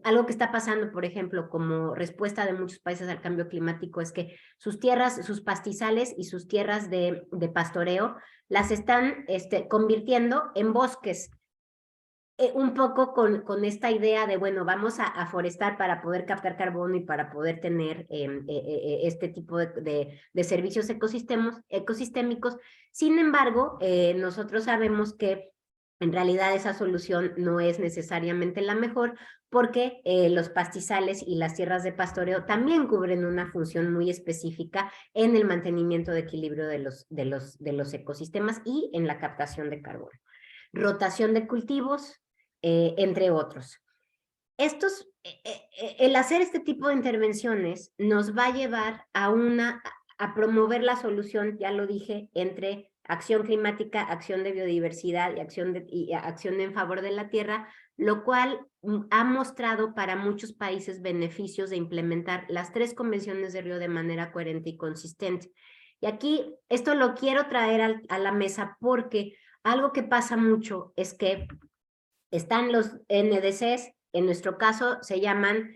Algo que está pasando, por ejemplo, como respuesta de muchos países al cambio climático, es que sus tierras, sus pastizales y sus tierras de pastoreo las están convirtiendo en bosques. Un poco con esta idea de, bueno, vamos a forestar para poder captar carbono y para poder tener este tipo de servicios ecosistémicos. Sin embargo, nosotros sabemos que en realidad esa solución no es necesariamente la mejor, porque los pastizales y las tierras de pastoreo también cubren una función muy específica en el mantenimiento de equilibrio de los ecosistemas y en la captación de carbono. Rotación de cultivos, entre otros. el hacer este tipo de intervenciones nos va a llevar a promover la solución, ya lo dije, entre acción climática, acción de biodiversidad y acción en favor de la tierra, lo cual ha mostrado para muchos países beneficios de implementar las 3 convenciones de Río de manera coherente y consistente. Y aquí esto lo quiero traer a la mesa porque algo que pasa mucho es que están los NDCs, en nuestro caso se llaman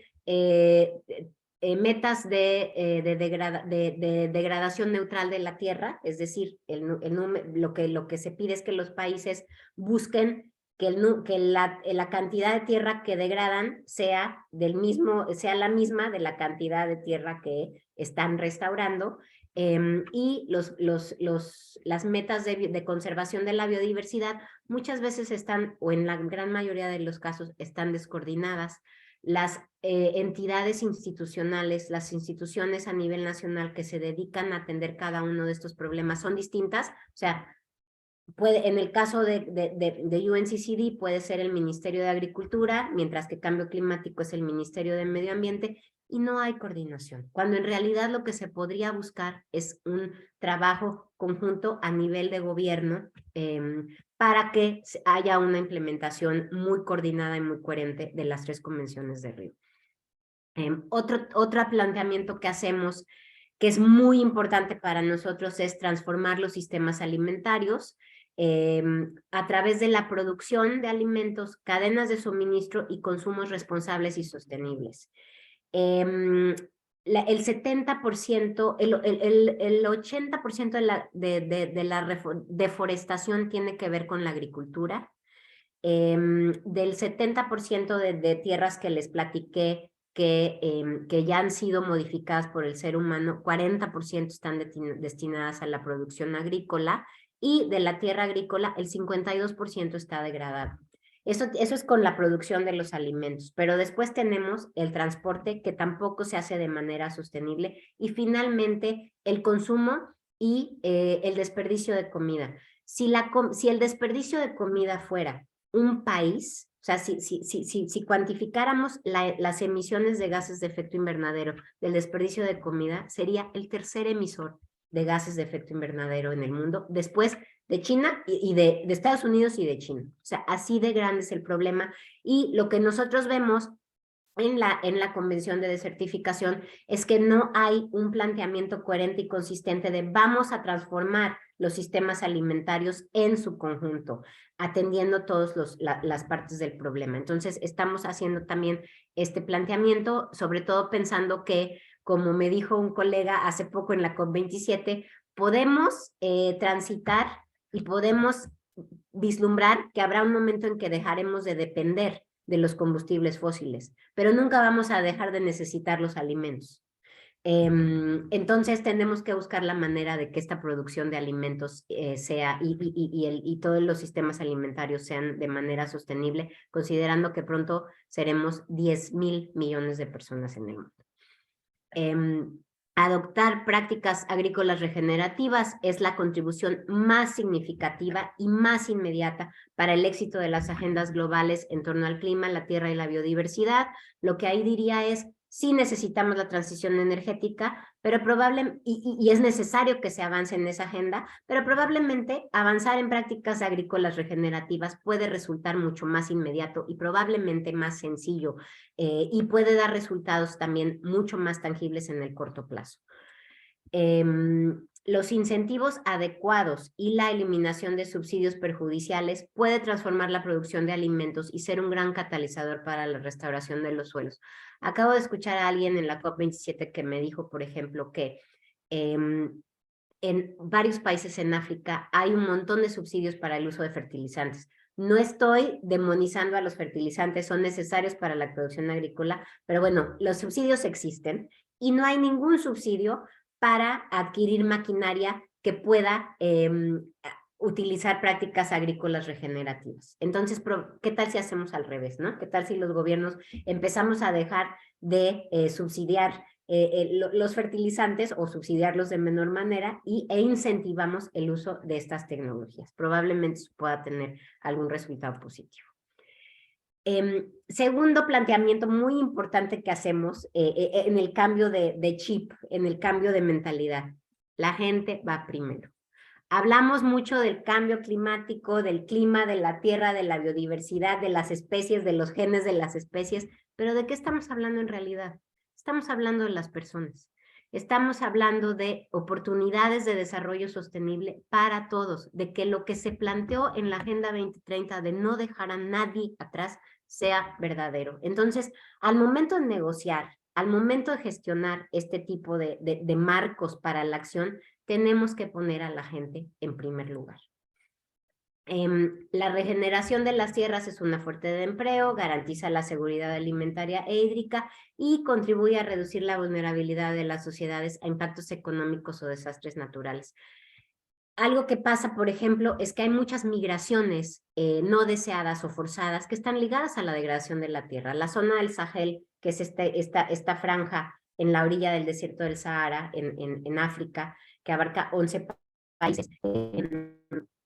metas de degradación neutral de la tierra, es decir, lo que se pide es que los países busquen que la cantidad de tierra que degradan sea la misma de la cantidad de tierra que están restaurando. Y las metas de conservación de la biodiversidad muchas veces están, o en la gran mayoría de los casos, están descoordinadas. Las entidades institucionales, las instituciones a nivel nacional que se dedican a atender cada uno de estos problemas son distintas. O sea, en el caso de UNCCD puede ser el Ministerio de Agricultura, mientras que Cambio Climático es el Ministerio de Medio Ambiente, y no hay coordinación, cuando en realidad lo que se podría buscar es un trabajo conjunto a nivel de gobierno para que haya una implementación muy coordinada y muy coherente de las 3 convenciones de Río. Otro planteamiento que hacemos, que es muy importante para nosotros, es transformar los sistemas alimentarios a través de la producción de alimentos, cadenas de suministro y consumos responsables y sostenibles. El 70%, el 80% de la deforestación tiene que ver con la agricultura. Del 70% de tierras que les platiqué que ya han sido modificadas por el ser humano, 40% están destinadas a la producción agrícola, y de la tierra agrícola el 52% está degradado. Eso es con la producción de los alimentos, pero después tenemos el transporte, que tampoco se hace de manera sostenible, y finalmente el consumo y el desperdicio de comida. Si el desperdicio de comida fuera un país, o sea, si cuantificáramos las emisiones de gases de efecto invernadero del desperdicio de comida, sería el tercer emisor de gases de efecto invernadero en el mundo, después de China y de Estados Unidos y de China. O sea, así de grande es el problema. Y lo que nosotros vemos en la Convención de Desertificación es que no hay un planteamiento coherente y consistente de vamos a transformar los sistemas alimentarios en su conjunto, atendiendo todas las partes del problema. Entonces, estamos haciendo también este planteamiento, sobre todo pensando que, como me dijo un colega hace poco en la COP27, podemos transitar y podemos vislumbrar que habrá un momento en que dejaremos de depender de los combustibles fósiles, pero nunca vamos a dejar de necesitar los alimentos. Entonces tenemos que buscar la manera de que esta producción de alimentos sea y todos los sistemas alimentarios sean de manera sostenible, considerando que pronto seremos 10,000 millones de personas en el mundo. Adoptar prácticas agrícolas regenerativas es la contribución más significativa y más inmediata para el éxito de las agendas globales en torno al clima, la tierra y la biodiversidad. Lo que ahí diría es, sí necesitamos la transición energética, pero y es necesario que se avance en esa agenda, pero probablemente avanzar en prácticas agrícolas regenerativas puede resultar mucho más inmediato y probablemente más sencillo, y puede dar resultados también mucho más tangibles en el corto plazo. Los incentivos adecuados y la eliminación de subsidios perjudiciales puede transformar la producción de alimentos y ser un gran catalizador para la restauración de los suelos. Acabo de escuchar a alguien en la COP27 que me dijo, por ejemplo, que en varios países en África hay un montón de subsidios para el uso de fertilizantes. No estoy demonizando a los fertilizantes, son necesarios para la producción agrícola, pero bueno, los subsidios existen y no hay ningún subsidio para adquirir maquinaria que pueda utilizar prácticas agrícolas regenerativas. Entonces, ¿qué tal si hacemos al revés, no? ¿Qué tal si los gobiernos empezamos a dejar de subsidiar los fertilizantes o subsidiarlos de menor manera e incentivamos el uso de estas tecnologías? Probablemente pueda tener algún resultado positivo. Segundo planteamiento muy importante que hacemos en el cambio de chip, en el cambio de mentalidad. La gente va primero. Hablamos mucho del cambio climático, del clima, de la tierra, de la biodiversidad, de las especies, de los genes de las especies, pero ¿de qué estamos hablando en realidad? Estamos hablando de las personas. Estamos hablando de oportunidades de desarrollo sostenible para todos, de que lo que se planteó en la Agenda 2030 de no dejar a nadie atrás sea verdadero. Entonces, al momento de negociar, al momento de gestionar este tipo de marcos para la acción, tenemos que poner a la gente en primer lugar. La regeneración de las tierras es una fuente de empleo, garantiza la seguridad alimentaria e hídrica y contribuye a reducir la vulnerabilidad de las sociedades a impactos económicos o desastres naturales. Algo que pasa, por ejemplo, es que hay muchas migraciones no deseadas o forzadas que están ligadas a la degradación de la tierra. La zona del Sahel, que es esta franja en la orilla del desierto del Sahara, en África, que abarca 11 países,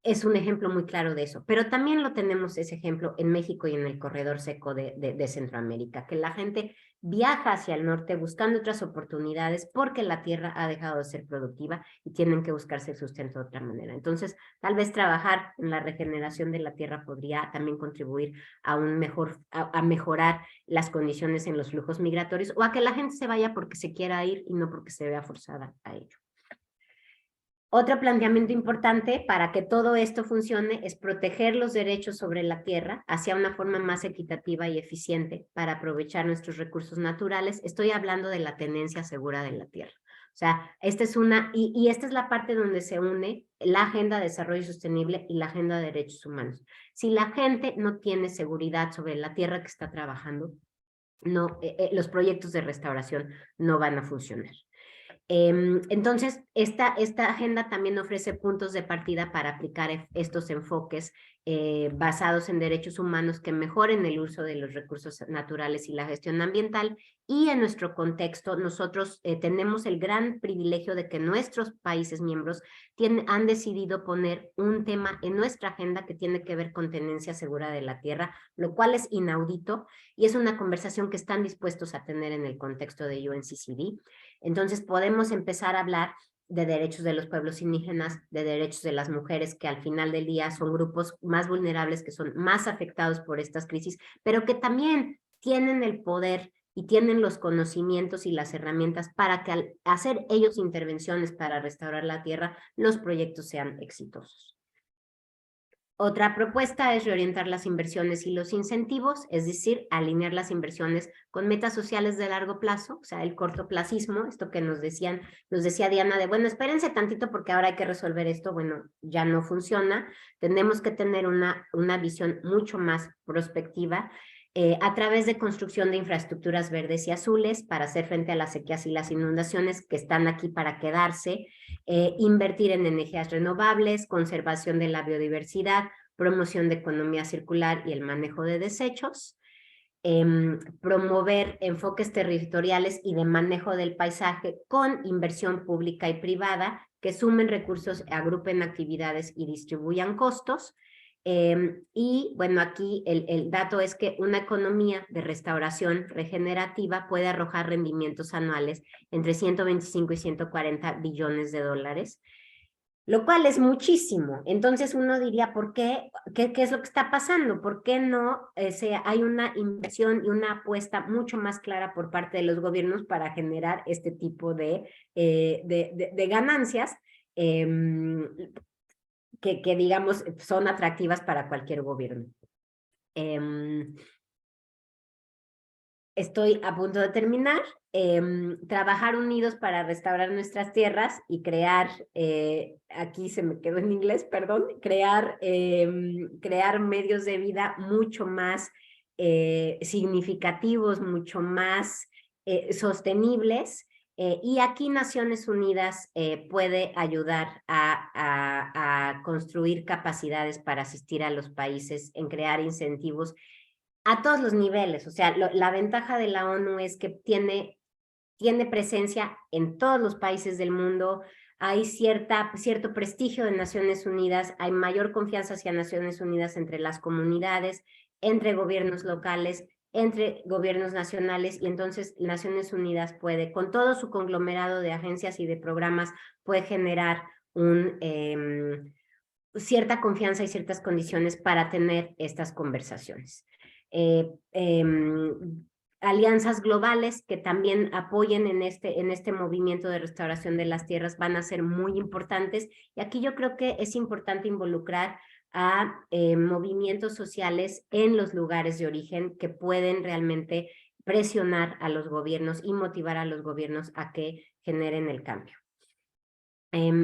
es un ejemplo muy claro de eso. Pero también lo tenemos ese ejemplo en México y en el corredor seco de Centroamérica, que la gente viaja hacia el norte buscando otras oportunidades porque la tierra ha dejado de ser productiva y tienen que buscarse el sustento de otra manera. Entonces, tal vez trabajar en la regeneración de la tierra podría también contribuir a mejorar las condiciones en los flujos migratorios o a que la gente se vaya porque se quiera ir y no porque se vea forzada a ello. Otro planteamiento importante para que todo esto funcione es proteger los derechos sobre la tierra hacia una forma más equitativa y eficiente para aprovechar nuestros recursos naturales. Estoy hablando de la tenencia segura de la tierra. O sea, esta es esta es la parte donde se une la Agenda de Desarrollo Sostenible y la Agenda de Derechos Humanos. Si la gente no tiene seguridad sobre la tierra que está trabajando, los proyectos de restauración no van a funcionar. Entonces, esta agenda también ofrece puntos de partida para aplicar estos enfoques basados en derechos humanos que mejoren el uso de los recursos naturales y la gestión ambiental. Y en nuestro contexto, nosotros tenemos el gran privilegio de que nuestros países miembros han decidido poner un tema en nuestra agenda que tiene que ver con tenencia segura de la tierra, lo cual es inaudito y es una conversación que están dispuestos a tener en el contexto de UNCCD. Entonces podemos empezar a hablar de derechos de los pueblos indígenas, de derechos de las mujeres, que al final del día son grupos más vulnerables, que son más afectados por estas crisis, pero que también tienen el poder y tienen los conocimientos y las herramientas para que al hacer ellos intervenciones para restaurar la tierra, los proyectos sean exitosos. Otra propuesta es reorientar las inversiones y los incentivos, es decir, alinear las inversiones con metas sociales de largo plazo, o sea, el cortoplacismo, esto que nos decía Diana de, bueno, espérense tantito porque ahora hay que resolver esto, bueno, ya no funciona, tenemos que tener una visión mucho más prospectiva, a través de construcción de infraestructuras verdes y azules para hacer frente a las sequías y las inundaciones que están aquí para quedarse, invertir en energías renovables, conservación de la biodiversidad, promoción de economía circular y el manejo de desechos, promover enfoques territoriales y de manejo del paisaje con inversión pública y privada que sumen recursos, agrupen actividades y distribuyan costos. Y bueno, aquí el dato es que una economía de restauración regenerativa puede arrojar rendimientos anuales entre 125 y 140 billones de dólares, lo cual es muchísimo. Entonces uno diría, ¿por qué? ¿Qué es lo que está pasando? ¿Por qué no hay una inversión y una apuesta mucho más clara por parte de los gobiernos para generar este tipo de ganancias? Que digamos son atractivas para cualquier gobierno. Estoy a punto de terminar. Trabajar unidos para restaurar nuestras tierras y crear, aquí se me quedó en inglés, perdón, crear medios de vida mucho más significativos, mucho más sostenibles. Y aquí Naciones Unidas puede ayudar a construir capacidades para asistir a los países en crear incentivos a todos los niveles. O sea, la ventaja de la ONU es que tiene presencia en todos los países del mundo, hay cierto prestigio de Naciones Unidas, hay mayor confianza hacia Naciones Unidas entre las comunidades, entre gobiernos locales, entre gobiernos nacionales, y entonces Naciones Unidas puede, con todo su conglomerado de agencias y de programas, puede generar cierta confianza y ciertas condiciones para tener estas conversaciones. Alianzas globales que también apoyen en este movimiento de restauración de las tierras van a ser muy importantes, y aquí yo creo que es importante involucrar a movimientos sociales en los lugares de origen que pueden realmente presionar a los gobiernos y motivar a los gobiernos a que generen el cambio.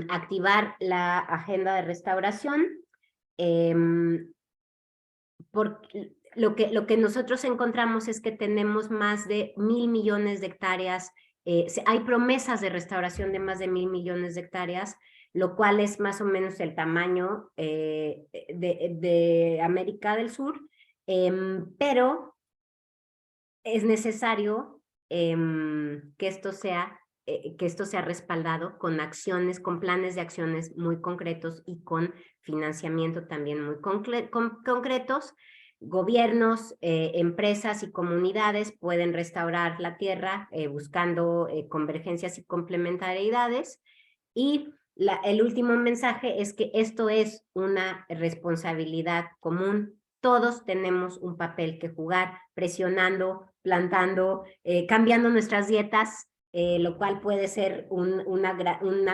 Activar la agenda de restauración. Lo que nosotros encontramos es que tenemos más de 1.000 millones de hectáreas, hay promesas de restauración de más de 1.000 millones de hectáreas, lo cual es más o menos el tamaño de América del Sur, pero es necesario que esto sea respaldado con acciones, con planes de acciones muy concretos y con financiamiento también muy concretos. Gobiernos, empresas y comunidades pueden restaurar la tierra buscando convergencias y complementariedades. Y el último mensaje es que esto es una responsabilidad común. Todos tenemos un papel que jugar, presionando, plantando, cambiando nuestras dietas, lo cual puede ser una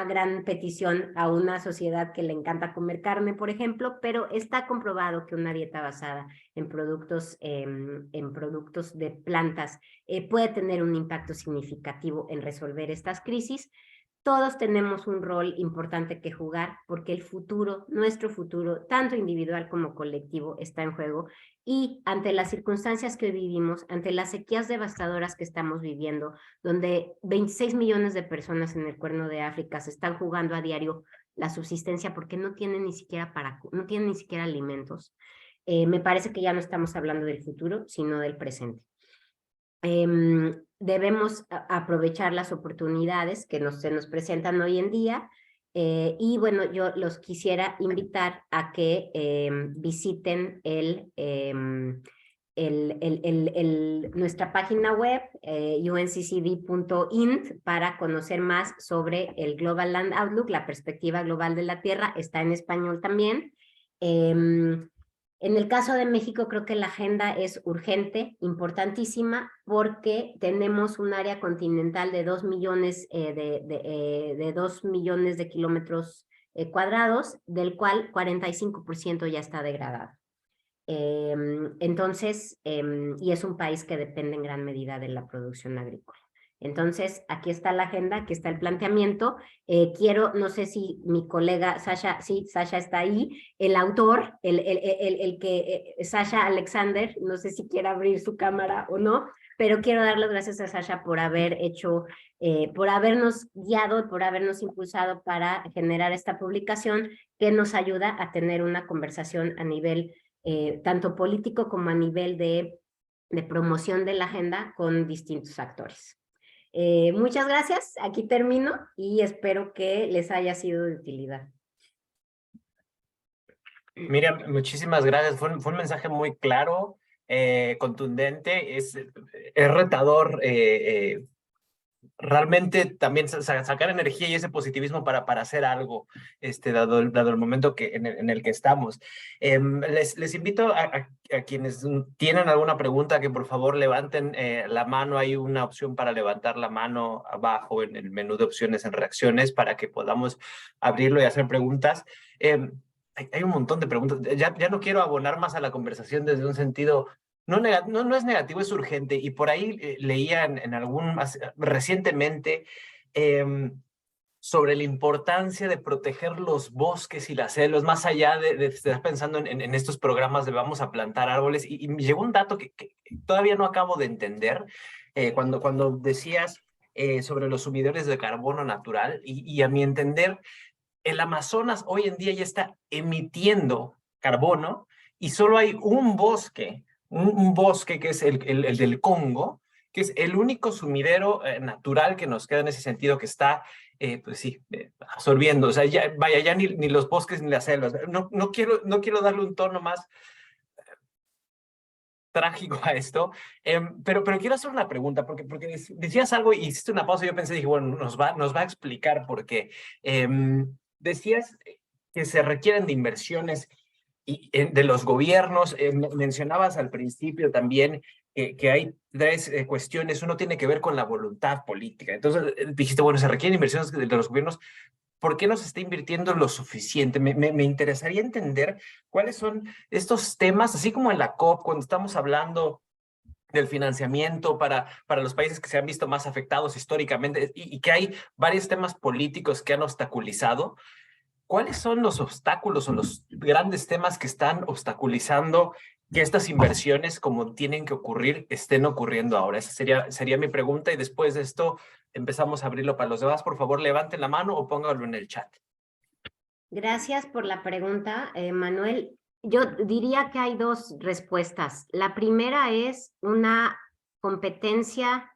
gran petición a una sociedad que le encanta comer carne, por ejemplo, pero está comprobado que una dieta basada en productos de plantas puede tener un impacto significativo en resolver estas crisis. Todos tenemos un rol importante que jugar porque el futuro, nuestro futuro, tanto individual como colectivo, está en juego, y ante las circunstancias que vivimos, ante las sequías devastadoras que estamos viviendo, donde 26 millones de personas en el Cuerno de África se están jugando a diario la subsistencia porque no tienen ni siquiera alimentos, me parece que ya no estamos hablando del futuro, sino del presente. Debemos aprovechar las oportunidades que se nos presentan hoy en día, y bueno, yo los quisiera invitar a que visiten nuestra página web, unccd.int, para conocer más sobre el Global Land Outlook, la perspectiva global de la tierra. Está en español también. En el caso de México, creo que la agenda es urgente, importantísima, porque tenemos un área continental de 2 millones, de 2 millones de kilómetros cuadrados, del cual 45% ya está degradado. Entonces, y es un país que depende en gran medida de la producción agrícola. Entonces, aquí está la agenda, aquí está el planteamiento. No sé si mi colega Sasha, sí, Sasha está ahí, el autor, Sasha Alexander, no sé si quiere abrir su cámara o no, pero quiero dar las gracias a Sasha por haber por habernos guiado, por habernos impulsado para generar esta publicación que nos ayuda a tener una conversación a nivel tanto político como a nivel de promoción de la agenda con distintos actores. Muchas gracias, aquí termino y espero que les haya sido de utilidad. Miriam, muchísimas gracias. Fue un mensaje muy claro, contundente, es retador. Realmente también sacar energía y ese positivismo para hacer algo, dado el momento en el que estamos. Les invito a quienes tienen alguna pregunta que por favor levanten la mano. Hay una opción para levantar la mano abajo en el menú de opciones en reacciones para que podamos abrirlo y hacer preguntas. Hay un montón de preguntas. Ya no quiero abonar más a la conversación desde un sentido... No es negativo, es urgente. Y por ahí leía recientemente sobre la importancia de proteger los bosques y las selvas, más allá de estar pensando en estos programas de vamos a plantar árboles. Y me llegó un dato que todavía no acabo de entender, cuando decías sobre los sumidores de carbono natural, y a mi entender, el Amazonas hoy en día ya está emitiendo carbono y solo hay un bosque que es el del Congo, que es el único sumidero natural que nos queda en ese sentido, que está, pues sí, absorbiendo. O sea, ya ni los bosques ni las selvas. No quiero darle un tono más trágico a esto, pero quiero hacer una pregunta, porque decías algo y hiciste una pausa y yo pensé, dije, bueno, nos va a explicar por qué. Decías que se requieren de inversiones de los gobiernos, mencionabas al principio también que hay tres cuestiones, uno tiene que ver con la voluntad política, entonces dijiste, bueno, se requieren inversiones de los gobiernos. ¿Por qué no se está invirtiendo lo suficiente? Me interesaría entender cuáles son estos temas, así como en la COP, cuando estamos hablando del financiamiento para los países que se han visto más afectados históricamente y que hay varios temas políticos que han obstaculizado. ¿Cuáles son los obstáculos o los grandes temas que están obstaculizando que estas inversiones, como tienen que ocurrir, estén ocurriendo ahora? Esa sería mi pregunta y después de esto empezamos a abrirlo para los demás. Por favor, levanten la mano o pónganlo en el chat. Gracias por la pregunta, Manuel. Yo diría que hay dos respuestas. La primera es una competencia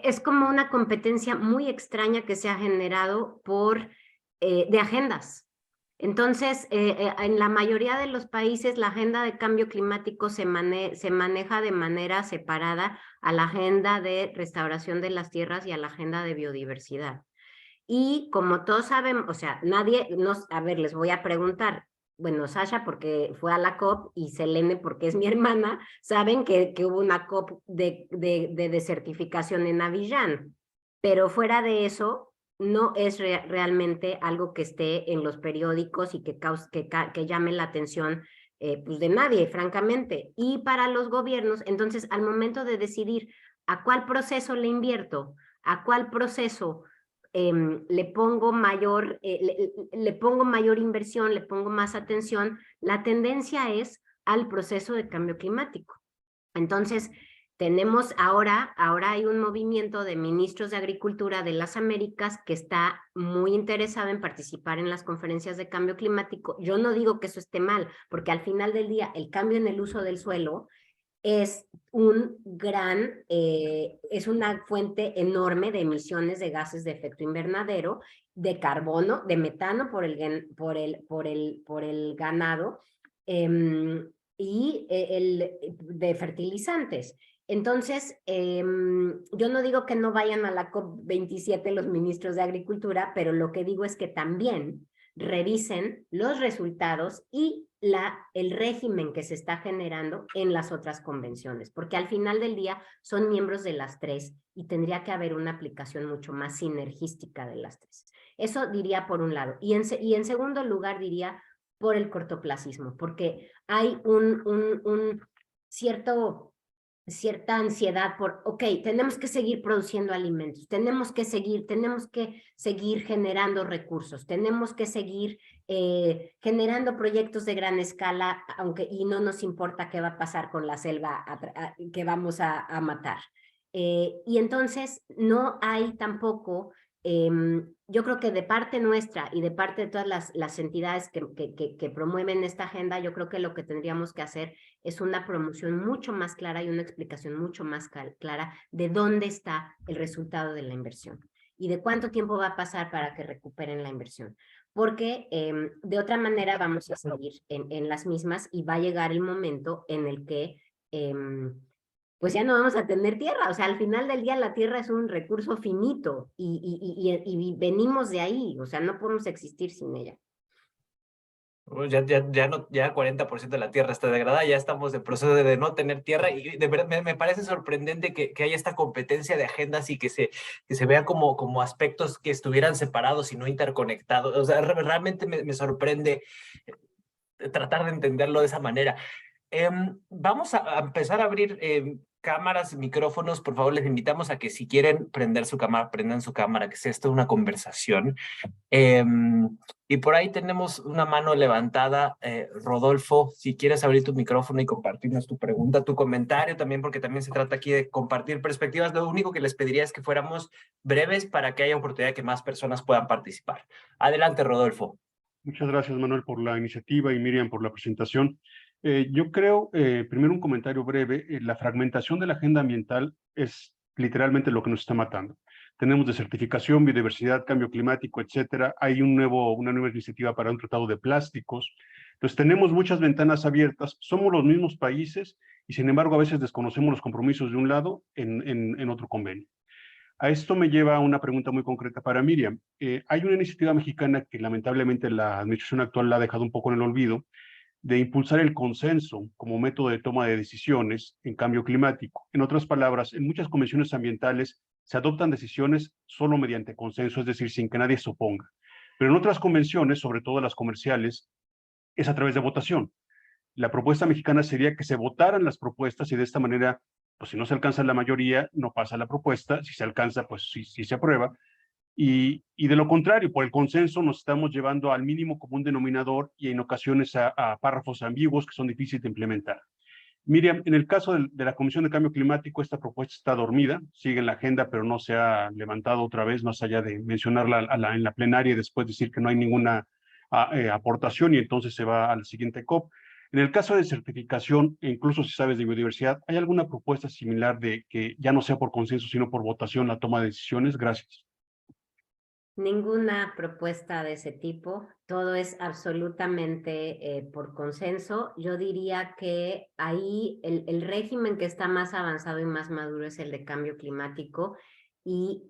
es como una competencia muy extraña que se ha generado de agendas. Entonces, en la mayoría de los países la agenda de cambio climático se maneja de manera separada a la agenda de restauración de las tierras y a la agenda de biodiversidad. Y como todos saben, o sea, a ver, les voy a preguntar, bueno, Sasha porque fue a la COP y Selene porque es mi hermana, saben que hubo una COP de desertificación en Abiyán, pero fuera de eso, no es realmente algo que esté en los periódicos y que llame la atención pues de nadie, francamente. Y para los gobiernos, entonces, al momento de decidir a cuál proceso le invierto, a cuál proceso le pongo mayor inversión, le pongo más atención, la tendencia es al proceso de cambio climático. Entonces, ahora hay un movimiento de ministros de Agricultura de las Américas que está muy interesado en participar en las conferencias de cambio climático. Yo no digo que eso esté mal, porque al final del día el cambio en el uso del suelo es es una fuente enorme de emisiones de gases de efecto invernadero, de carbono, de metano por el ganado y de fertilizantes. Entonces, yo no digo que no vayan a la COP27 los ministros de Agricultura, pero lo que digo es que también revisen los resultados y el régimen que se está generando en las otras convenciones, porque al final del día son miembros de las tres y tendría que haber una aplicación mucho más sinergística de las tres. Eso diría por un lado. Y en segundo lugar diría por el cortoplacismo, porque hay cierta ansiedad por, ok, tenemos que seguir produciendo alimentos, tenemos que seguir generando recursos, tenemos que seguir generando proyectos de gran escala, y no nos importa qué va a pasar con la selva que vamos a matar. Y entonces no hay tampoco, yo creo que de parte nuestra y de parte de todas las entidades que promueven esta agenda, yo creo que lo que tendríamos que hacer es una promoción mucho más clara y una explicación mucho más clara de dónde está el resultado de la inversión y de cuánto tiempo va a pasar para que recuperen la inversión. Porque de otra manera vamos a seguir en las mismas y va a llegar el momento en el que pues ya no vamos a tener tierra. O sea, al final del día la tierra es un recurso finito y venimos de ahí. O sea, no podemos existir sin ella. Ya 40% de la tierra está degradada, ya estamos en proceso de no tener tierra y de verdad me parece sorprendente que haya esta competencia de agendas y que se vea como aspectos que estuvieran separados y no interconectados. O sea, realmente me sorprende tratar de entenderlo de esa manera. Vamos a empezar a abrir cámaras, micrófonos. Por favor, les invitamos a que si quieren prender su cámara, prendan su cámara, que sea esto una conversación. Y por ahí tenemos una mano levantada. Rodolfo, si quieres abrir tu micrófono y compartirnos tu pregunta, tu comentario también, porque también se trata aquí de compartir perspectivas. Lo único que les pediría es que fuéramos breves para que haya oportunidad de que más personas puedan participar. Adelante, Rodolfo. Muchas gracias, Manuel, por la iniciativa y Miriam por la presentación. Yo creo, primero un comentario breve, la fragmentación de la agenda ambiental es literalmente lo que nos está matando. Tenemos desertificación, biodiversidad, cambio climático, etcétera. Hay una nueva iniciativa para un tratado de plásticos. Entonces tenemos muchas ventanas abiertas, somos los mismos países y sin embargo a veces desconocemos los compromisos de un lado en otro convenio. A esto me lleva a una pregunta muy concreta para Miriam. Hay una iniciativa mexicana que lamentablemente la administración actual la ha dejado un poco en el olvido, de impulsar el consenso como método de toma de decisiones en cambio climático. En otras palabras, en muchas convenciones ambientales se adoptan decisiones solo mediante consenso, es decir, sin que nadie se oponga. Pero en otras convenciones, sobre todo las comerciales, es a través de votación. La propuesta mexicana sería que se votaran las propuestas y de esta manera, pues si no se alcanza la mayoría, no pasa la propuesta, si se alcanza, pues sí se aprueba. Y de lo contrario, por el consenso nos estamos llevando al mínimo común denominador y en ocasiones a párrafos ambiguos que son difíciles de implementar. Miriam, en el caso de la Comisión de Cambio Climático, esta propuesta está dormida, sigue en la agenda, pero no se ha levantado otra vez, más allá de mencionarla en la plenaria y después decir que no hay ninguna aportación y entonces se va a la siguiente COP. En el caso de certificación, e incluso si sabes de biodiversidad, ¿hay alguna propuesta similar de que ya no sea por consenso, sino por votación la toma de decisiones? Gracias. Ninguna propuesta de ese tipo, todo es absolutamente por consenso. Yo diría que ahí el régimen que está más avanzado y más maduro es el de cambio climático. Y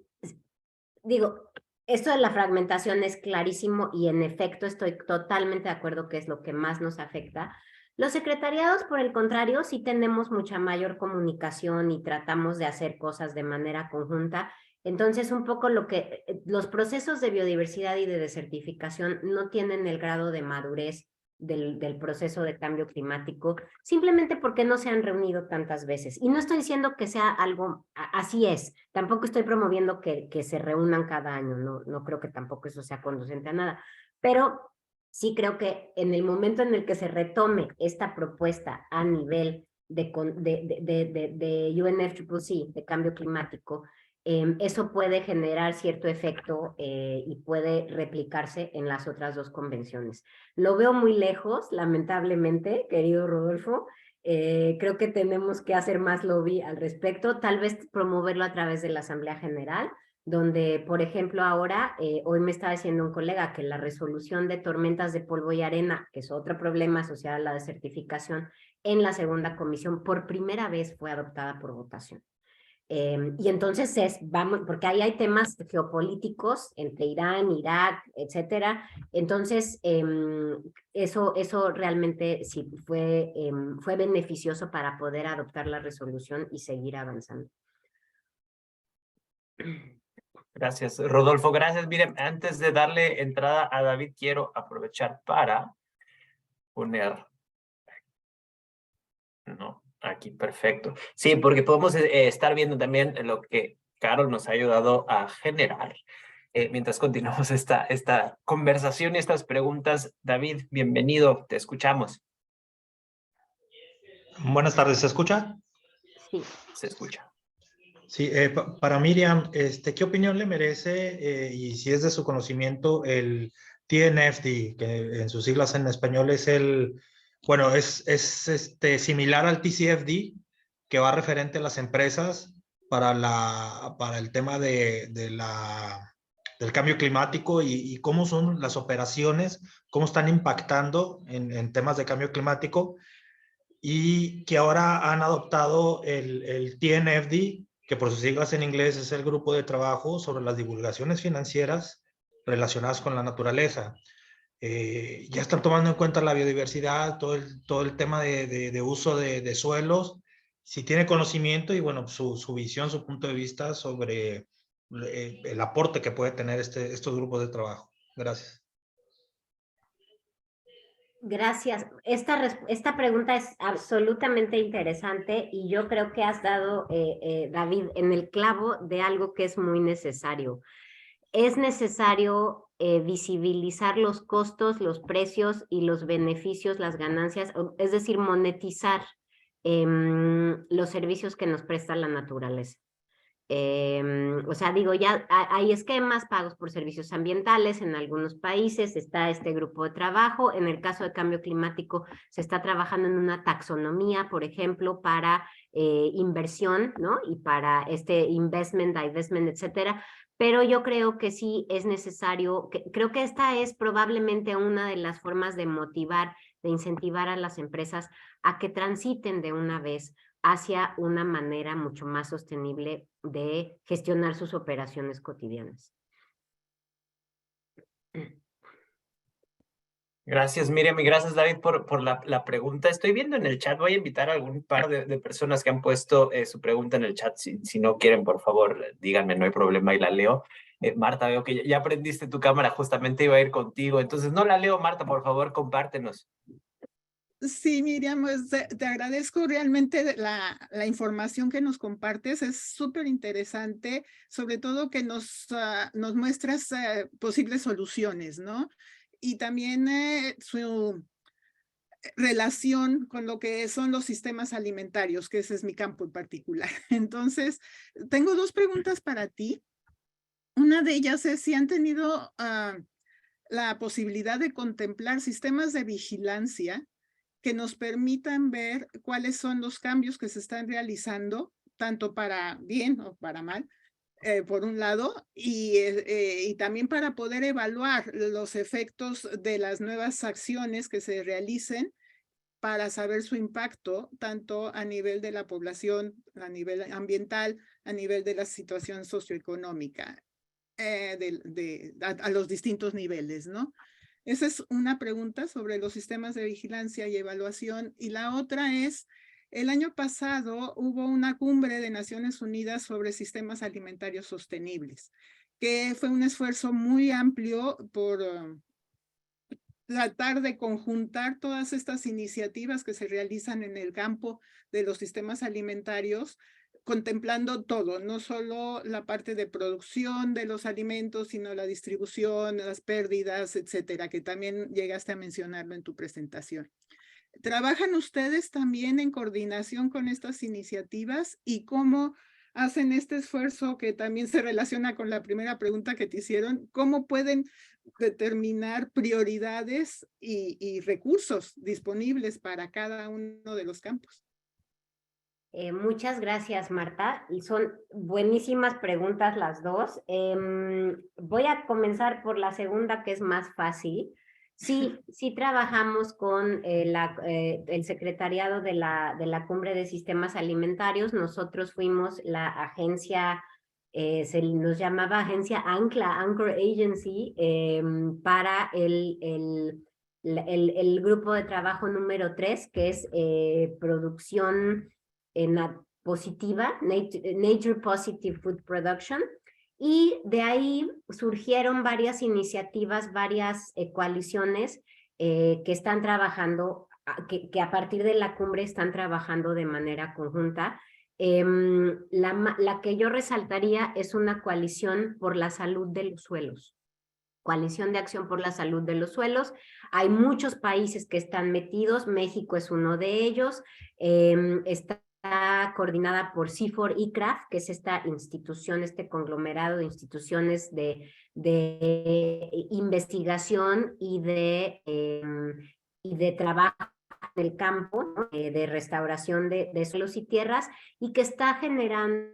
digo, esto de la fragmentación es clarísimo y en efecto estoy totalmente de acuerdo que es lo que más nos afecta. Los secretariados, por el contrario, sí tenemos mucha mayor comunicación y tratamos de hacer cosas de manera conjunta. Entonces, un poco los procesos de biodiversidad y de desertificación no tienen el grado de madurez del proceso de cambio climático, simplemente porque no se han reunido tantas veces. Y no estoy diciendo que sea algo, así es, tampoco estoy promoviendo que se reúnan cada año, no creo que tampoco eso sea conducente a nada, pero sí creo que en el momento en el que se retome esta propuesta a nivel de UNFCCC, de cambio climático, eso puede generar cierto efecto y puede replicarse en las otras dos convenciones. Lo veo muy lejos, lamentablemente, querido Rodolfo. Creo que tenemos que hacer más lobby al respecto, tal vez promoverlo a través de la Asamblea General, donde, por ejemplo, ahora, hoy me estaba diciendo un colega que la resolución de tormentas de polvo y arena, que es otro problema asociado a la desertificación, en la segunda comisión, por primera vez fue adoptada por votación. Y entonces vamos, porque ahí hay temas geopolíticos entre Irán, Irak, etcétera. Entonces, eso realmente sí fue beneficioso para poder adoptar la resolución y seguir avanzando. Gracias, Rodolfo. Gracias. Miren, antes de darle entrada a David, quiero aprovechar para poner... No, aquí, perfecto. Sí, porque podemos estar viendo también lo que Carol nos ha ayudado a generar. Mientras continuamos esta conversación y estas preguntas, David, bienvenido, te escuchamos. Buenas tardes, ¿se escucha? Sí. Se escucha. Sí, para Miriam, ¿qué opinión le merece y si es de su conocimiento el TNFD, que en sus siglas en español es similar al TCFD, que va referente a las empresas para el tema del cambio climático y cómo son las operaciones, cómo están impactando en temas de cambio climático, y que ahora han adoptado el TNFD, que por sus siglas en inglés es el Grupo de Trabajo sobre las Divulgaciones Financieras relacionadas con la naturaleza. Ya están tomando en cuenta la biodiversidad, todo el tema de uso de suelos, si tiene conocimiento y bueno, su visión, su punto de vista sobre el aporte que puede tener estos grupos de trabajo. Gracias. Gracias. Esta pregunta es absolutamente interesante y yo creo que has dado, David, en el clavo de algo que es muy necesario. Es necesario visibilizar los costos, los precios y los beneficios, las ganancias, es decir, monetizar los servicios que nos presta la naturaleza. O sea, digo, ya hay esquemas pagos por servicios ambientales en algunos países, está este grupo de trabajo. En el caso de cambio climático se está trabajando en una taxonomía, por ejemplo, para inversión, ¿no? Y para investment, divestment, etcétera. Pero yo creo que sí es necesario, creo que esta es probablemente una de las formas de motivar de incentivar a las empresas a que transiten de una vez hacia una manera mucho más sostenible de gestionar sus operaciones cotidianas. Gracias, Miriam, y gracias, David, por la pregunta. Estoy viendo en el chat, voy a invitar a algún par de personas que han puesto su pregunta en el chat. Si no quieren, por favor, díganme, no hay problema y la leo. Marta, veo que ya prendiste tu cámara, justamente iba a ir contigo. Entonces, no la leo, Marta, por favor, compártenos. Sí, Miriam, pues, te agradezco realmente la información que nos compartes, es súper interesante, sobre todo que nos muestras posibles soluciones, ¿no? Y también su relación con lo que son los sistemas alimentarios, que ese es mi campo en particular. Entonces, tengo dos preguntas para ti. Una de ellas es si han tenido la posibilidad de contemplar sistemas de vigilancia que nos permitan ver cuáles son los cambios que se están realizando, tanto para bien o para mal, por un lado, y también para poder evaluar los efectos de las nuevas acciones que se realicen para saber su impacto, tanto a nivel de la población, a nivel ambiental, a nivel de la situación socioeconómica, a los distintos niveles, ¿no? Esa es una pregunta sobre los sistemas de vigilancia y evaluación. Y la otra es, el año pasado hubo una cumbre de Naciones Unidas sobre sistemas alimentarios sostenibles, que fue un esfuerzo muy amplio por tratar de conjuntar todas estas iniciativas que se realizan en el campo de los sistemas alimentarios, contemplando todo, no solo la parte de producción de los alimentos, sino la distribución, las pérdidas, etcétera, que también llegaste a mencionarlo en tu presentación. ¿Trabajan ustedes también en coordinación con estas iniciativas y cómo hacen este esfuerzo que también se relaciona con la primera pregunta que te hicieron? ¿Cómo pueden determinar prioridades y recursos disponibles para cada uno de los campos? Muchas gracias, Marta. Y son buenísimas preguntas las dos. Voy a comenzar por la segunda, que es más fácil. Sí trabajamos con el secretariado de la Cumbre de Sistemas Alimentarios. Nosotros fuimos la agencia, se nos llamaba agencia Anchor Agency, para el grupo de trabajo número 3, que es producción positiva, Nature Positive Food Production, y de ahí surgieron varias iniciativas, varias coaliciones que están trabajando, que a partir de la cumbre están trabajando de manera conjunta. La que yo resaltaría es una coalición por la salud de los suelos. Coalición de Acción por la Salud de los Suelos. Hay muchos países que están metidos, México es uno de ellos, está coordinada por CIFOR-ICRAF, que es esta institución, este conglomerado de instituciones de investigación y de trabajo del campo, ¿no? De restauración de suelos y tierras, y que está generando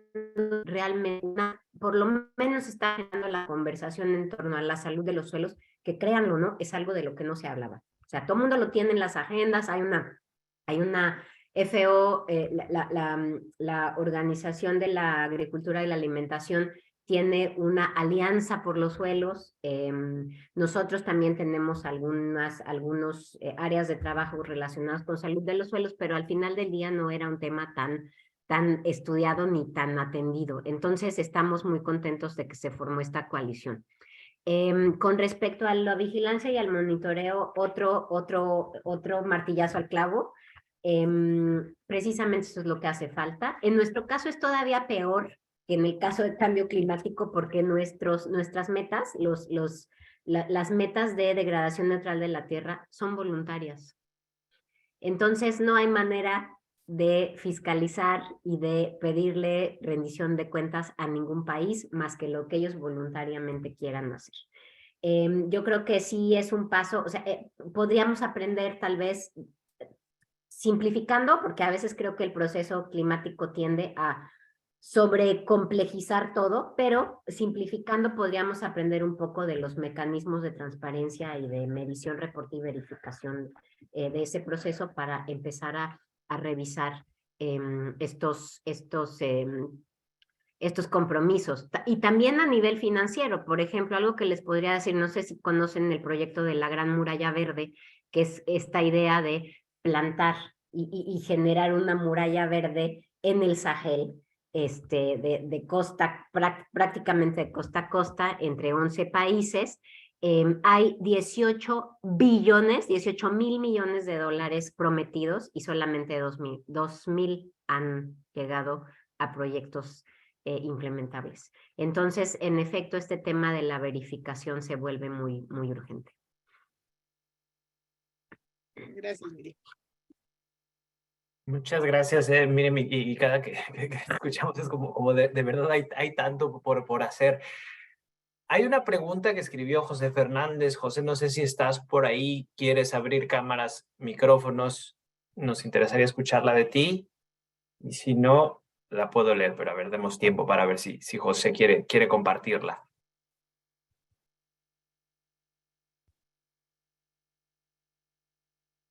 realmente por lo menos está generando la conversación en torno a la salud de los suelos, que créanlo o no, es algo de lo que no se hablaba. O sea, todo el mundo lo tiene en las agendas, hay una FO, la Organización de la Agricultura y la Alimentación, tiene una alianza por los suelos. Nosotros también tenemos algunos áreas de trabajo relacionadas con salud de los suelos, pero al final del día no era un tema tan estudiado ni tan atendido. Entonces estamos muy contentos de que se formó esta coalición. Con respecto a la vigilancia y al monitoreo, otro martillazo al clavo. Precisamente eso es lo que hace falta. En nuestro caso es todavía peor que en el caso del cambio climático, porque nuestras metas, las metas de degradación neutral de la tierra son voluntarias. Entonces no hay manera de fiscalizar y de pedirle rendición de cuentas a ningún país más que lo que ellos voluntariamente quieran hacer. Yo creo que sí es un paso, o sea, podríamos aprender tal vez simplificando, porque a veces creo que el proceso climático tiende a sobrecomplejizar todo, pero simplificando podríamos aprender un poco de los mecanismos de transparencia y de medición, reporte y verificación de ese proceso para empezar a revisar estos compromisos. Y también a nivel financiero, por ejemplo, algo que les podría decir, no sé si conocen el proyecto de la Gran Muralla Verde, que es esta idea de plantar y generar una muralla verde en el Sahel, de costa, prácticamente de costa a costa, entre 11 países. Hay 18 mil millones de dólares prometidos y solamente 2.000 han llegado a proyectos implementables. Entonces, en efecto, este tema de la verificación se vuelve muy, muy urgente. Gracias, Miriam. Muchas gracias, miren, y cada que escuchamos es como de verdad hay tanto por hacer. Hay una pregunta que escribió José Fernández. José, no sé si estás por ahí, quieres abrir cámaras, micrófonos, nos interesaría escucharla de ti, y si no, la puedo leer, pero a ver, demos tiempo para ver si José quiere compartirla.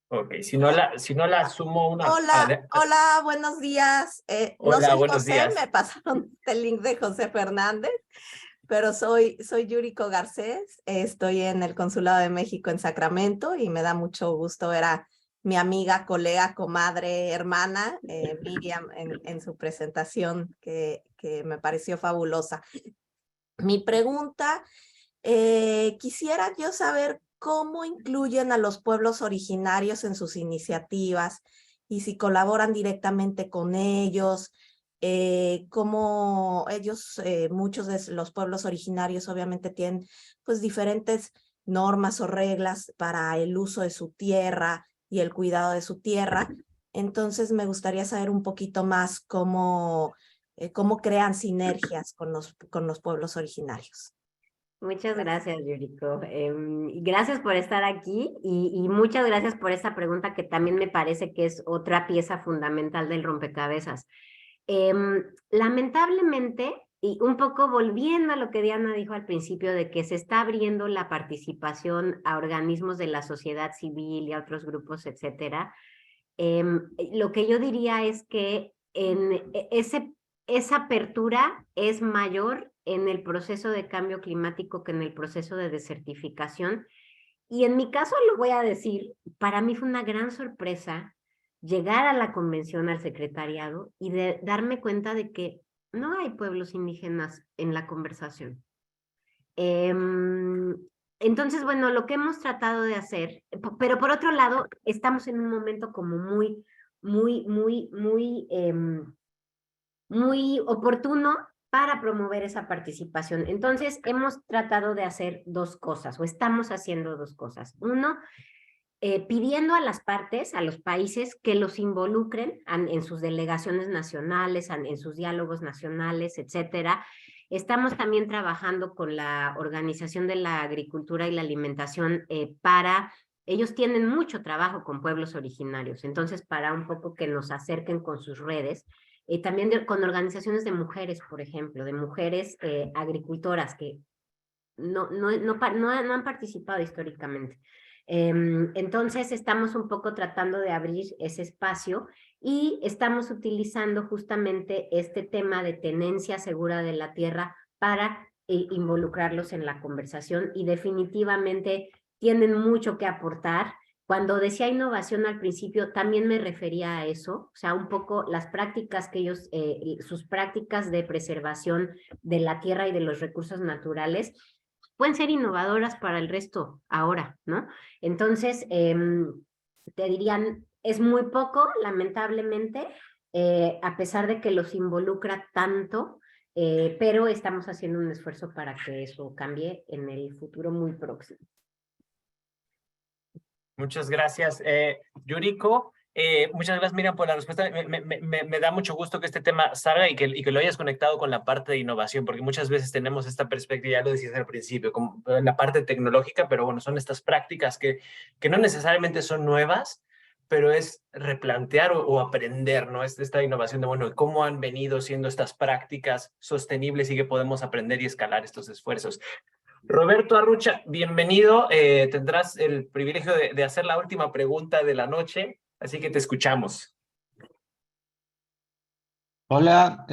Ok, si no la asumo una... Hola, buenos días. Hola, no soy buenos José, días. me pasaron el link de José Fernández, pero soy Yuriko Garcés, estoy en el Consulado de México en Sacramento y me da mucho gusto ver a mi amiga, colega, comadre, hermana, Miriam, en su presentación que me pareció fabulosa. Mi pregunta, quisiera yo saber cómo incluyen a los pueblos originarios en sus iniciativas y si colaboran directamente con ellos, cómo ellos, muchos de los pueblos originarios obviamente tienen pues diferentes normas o reglas para el uso de su tierra y el cuidado de su tierra. Entonces me gustaría saber un poquito más cómo crean sinergias con los pueblos originarios. Muchas gracias, Yuriko. Gracias por estar aquí y muchas gracias por esta pregunta que también me parece que es otra pieza fundamental del rompecabezas. Lamentablemente, y un poco volviendo a lo que Diana dijo al principio de que se está abriendo la participación a organismos de la sociedad civil y a otros grupos, etcétera, lo que yo diría es que esa apertura es mayor en el proceso de cambio climático que en el proceso de desertificación. Y en mi caso lo voy a decir, para mí fue una gran sorpresa llegar a la convención, al secretariado, y de darme cuenta de que no hay pueblos indígenas en la conversación. Entonces, bueno, lo que hemos tratado de hacer, pero por otro lado, estamos en un momento como muy oportuno para promover esa participación. Entonces, hemos tratado de hacer dos cosas, o estamos haciendo dos cosas. Uno, pidiendo a las partes, a los países, que los involucren en sus delegaciones nacionales, en sus diálogos nacionales, etcétera. Estamos también trabajando con la Organización de la Agricultura y la Alimentación ellos tienen mucho trabajo con pueblos originarios, entonces para un poco que nos acerquen con sus redes, también con organizaciones de mujeres, por ejemplo, de mujeres agricultoras que no han participado históricamente. Entonces estamos un poco tratando de abrir ese espacio y estamos utilizando justamente este tema de tenencia segura de la tierra para involucrarlos en la conversación y definitivamente tienen mucho que aportar. Cuando decía innovación al principio, también me refería a eso, o sea, un poco las prácticas que ellos, sus prácticas de preservación de la tierra y de los recursos naturales, pueden ser innovadoras para el resto ahora, ¿no? Entonces, te dirían, es muy poco, lamentablemente, a pesar de que los involucra tanto, pero estamos haciendo un esfuerzo para que eso cambie en el futuro muy próximo. Muchas gracias, Yuriko. Muchas gracias, Miriam, por la respuesta. Me da mucho gusto que este tema salga y que lo hayas conectado con la parte de innovación, porque muchas veces tenemos esta perspectiva, ya lo decías al principio, como la parte tecnológica, pero bueno, son estas prácticas que no necesariamente son nuevas, pero es replantear o aprender, ¿no? Esta innovación de, bueno, cómo han venido siendo estas prácticas sostenibles y que podemos aprender y escalar estos esfuerzos. Roberto Arrucha, bienvenido. Tendrás el privilegio de hacer la última pregunta de la noche, así que te escuchamos. Hola,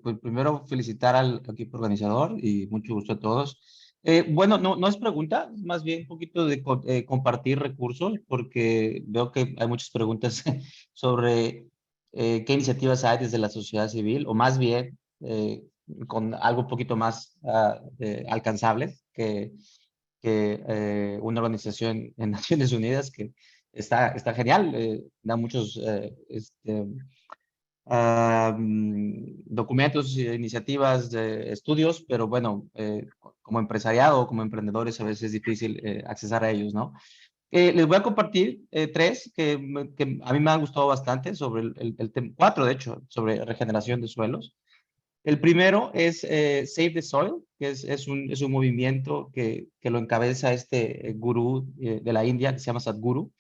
pues primero felicitar al equipo organizador y mucho gusto a todos. Bueno, no es pregunta, es más bien un poquito de compartir recursos, porque veo que hay muchas preguntas sobre qué iniciativas hay desde la sociedad civil, o más bien con algo un poquito más alcanzable que una organización en Naciones Unidas que está genial, da muchos documentos, iniciativas, estudios, pero bueno, como empresariado o como emprendedores a veces es difícil accesar a ellos, ¿no? Les voy a compartir tres que a mí me han gustado bastante sobre el tema, cuatro de hecho, sobre regeneración de suelos. El primero es Save the Soil, que es un movimiento que lo encabeza este gurú de la India que se llama Sadhguru,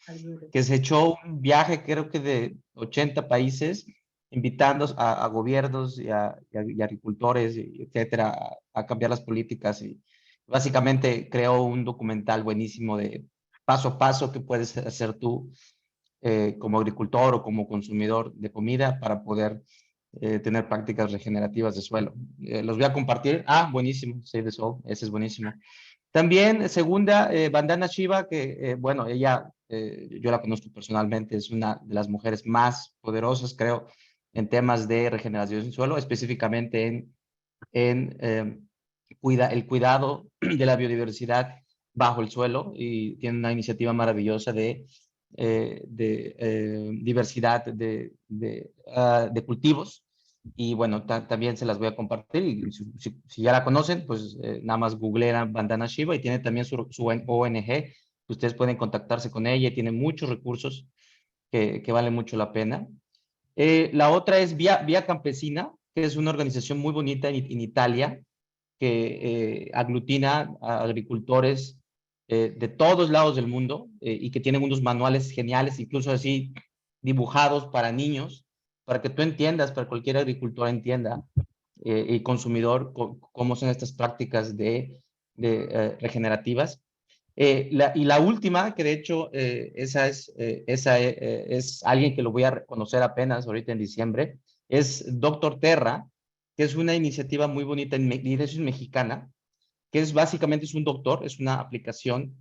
que se echó un viaje creo que de 80 países invitando a gobiernos y agricultores, etcétera, a cambiar las políticas y básicamente creó un documental buenísimo de paso a paso que puedes hacer tú como agricultor o como consumidor de comida para poder tener prácticas regenerativas de suelo. Los voy a compartir. Ah, buenísimo, Save the Soil, ese es buenísimo. También, segunda, Vandana Shiva, que, bueno, ella, yo la conozco personalmente, es una de las mujeres más poderosas, creo, en temas de regeneración del suelo, específicamente en el cuidado de la biodiversidad bajo el suelo, y tiene una iniciativa maravillosa de diversidad de cultivos. Y bueno, también se las voy a compartir. Y si ya la conocen, pues nada más googlean Vandana Shiva y tiene también su ONG. Ustedes pueden contactarse con ella y tiene muchos recursos que valen mucho la pena. La otra es Vía Campesina, que es una organización muy bonita en Italia que aglutina a agricultores de todos lados del mundo y que tienen unos manuales geniales, incluso así dibujados para niños, para que tú entiendas, para cualquier agricultor entienda y consumidor cómo son estas prácticas regenerativas. Y la última, que de hecho esa es alguien que lo voy a conocer apenas ahorita en diciembre, es Doctor Terra, que es una iniciativa muy bonita, y de hecho es mexicana, que es básicamente es un doctor, es una aplicación,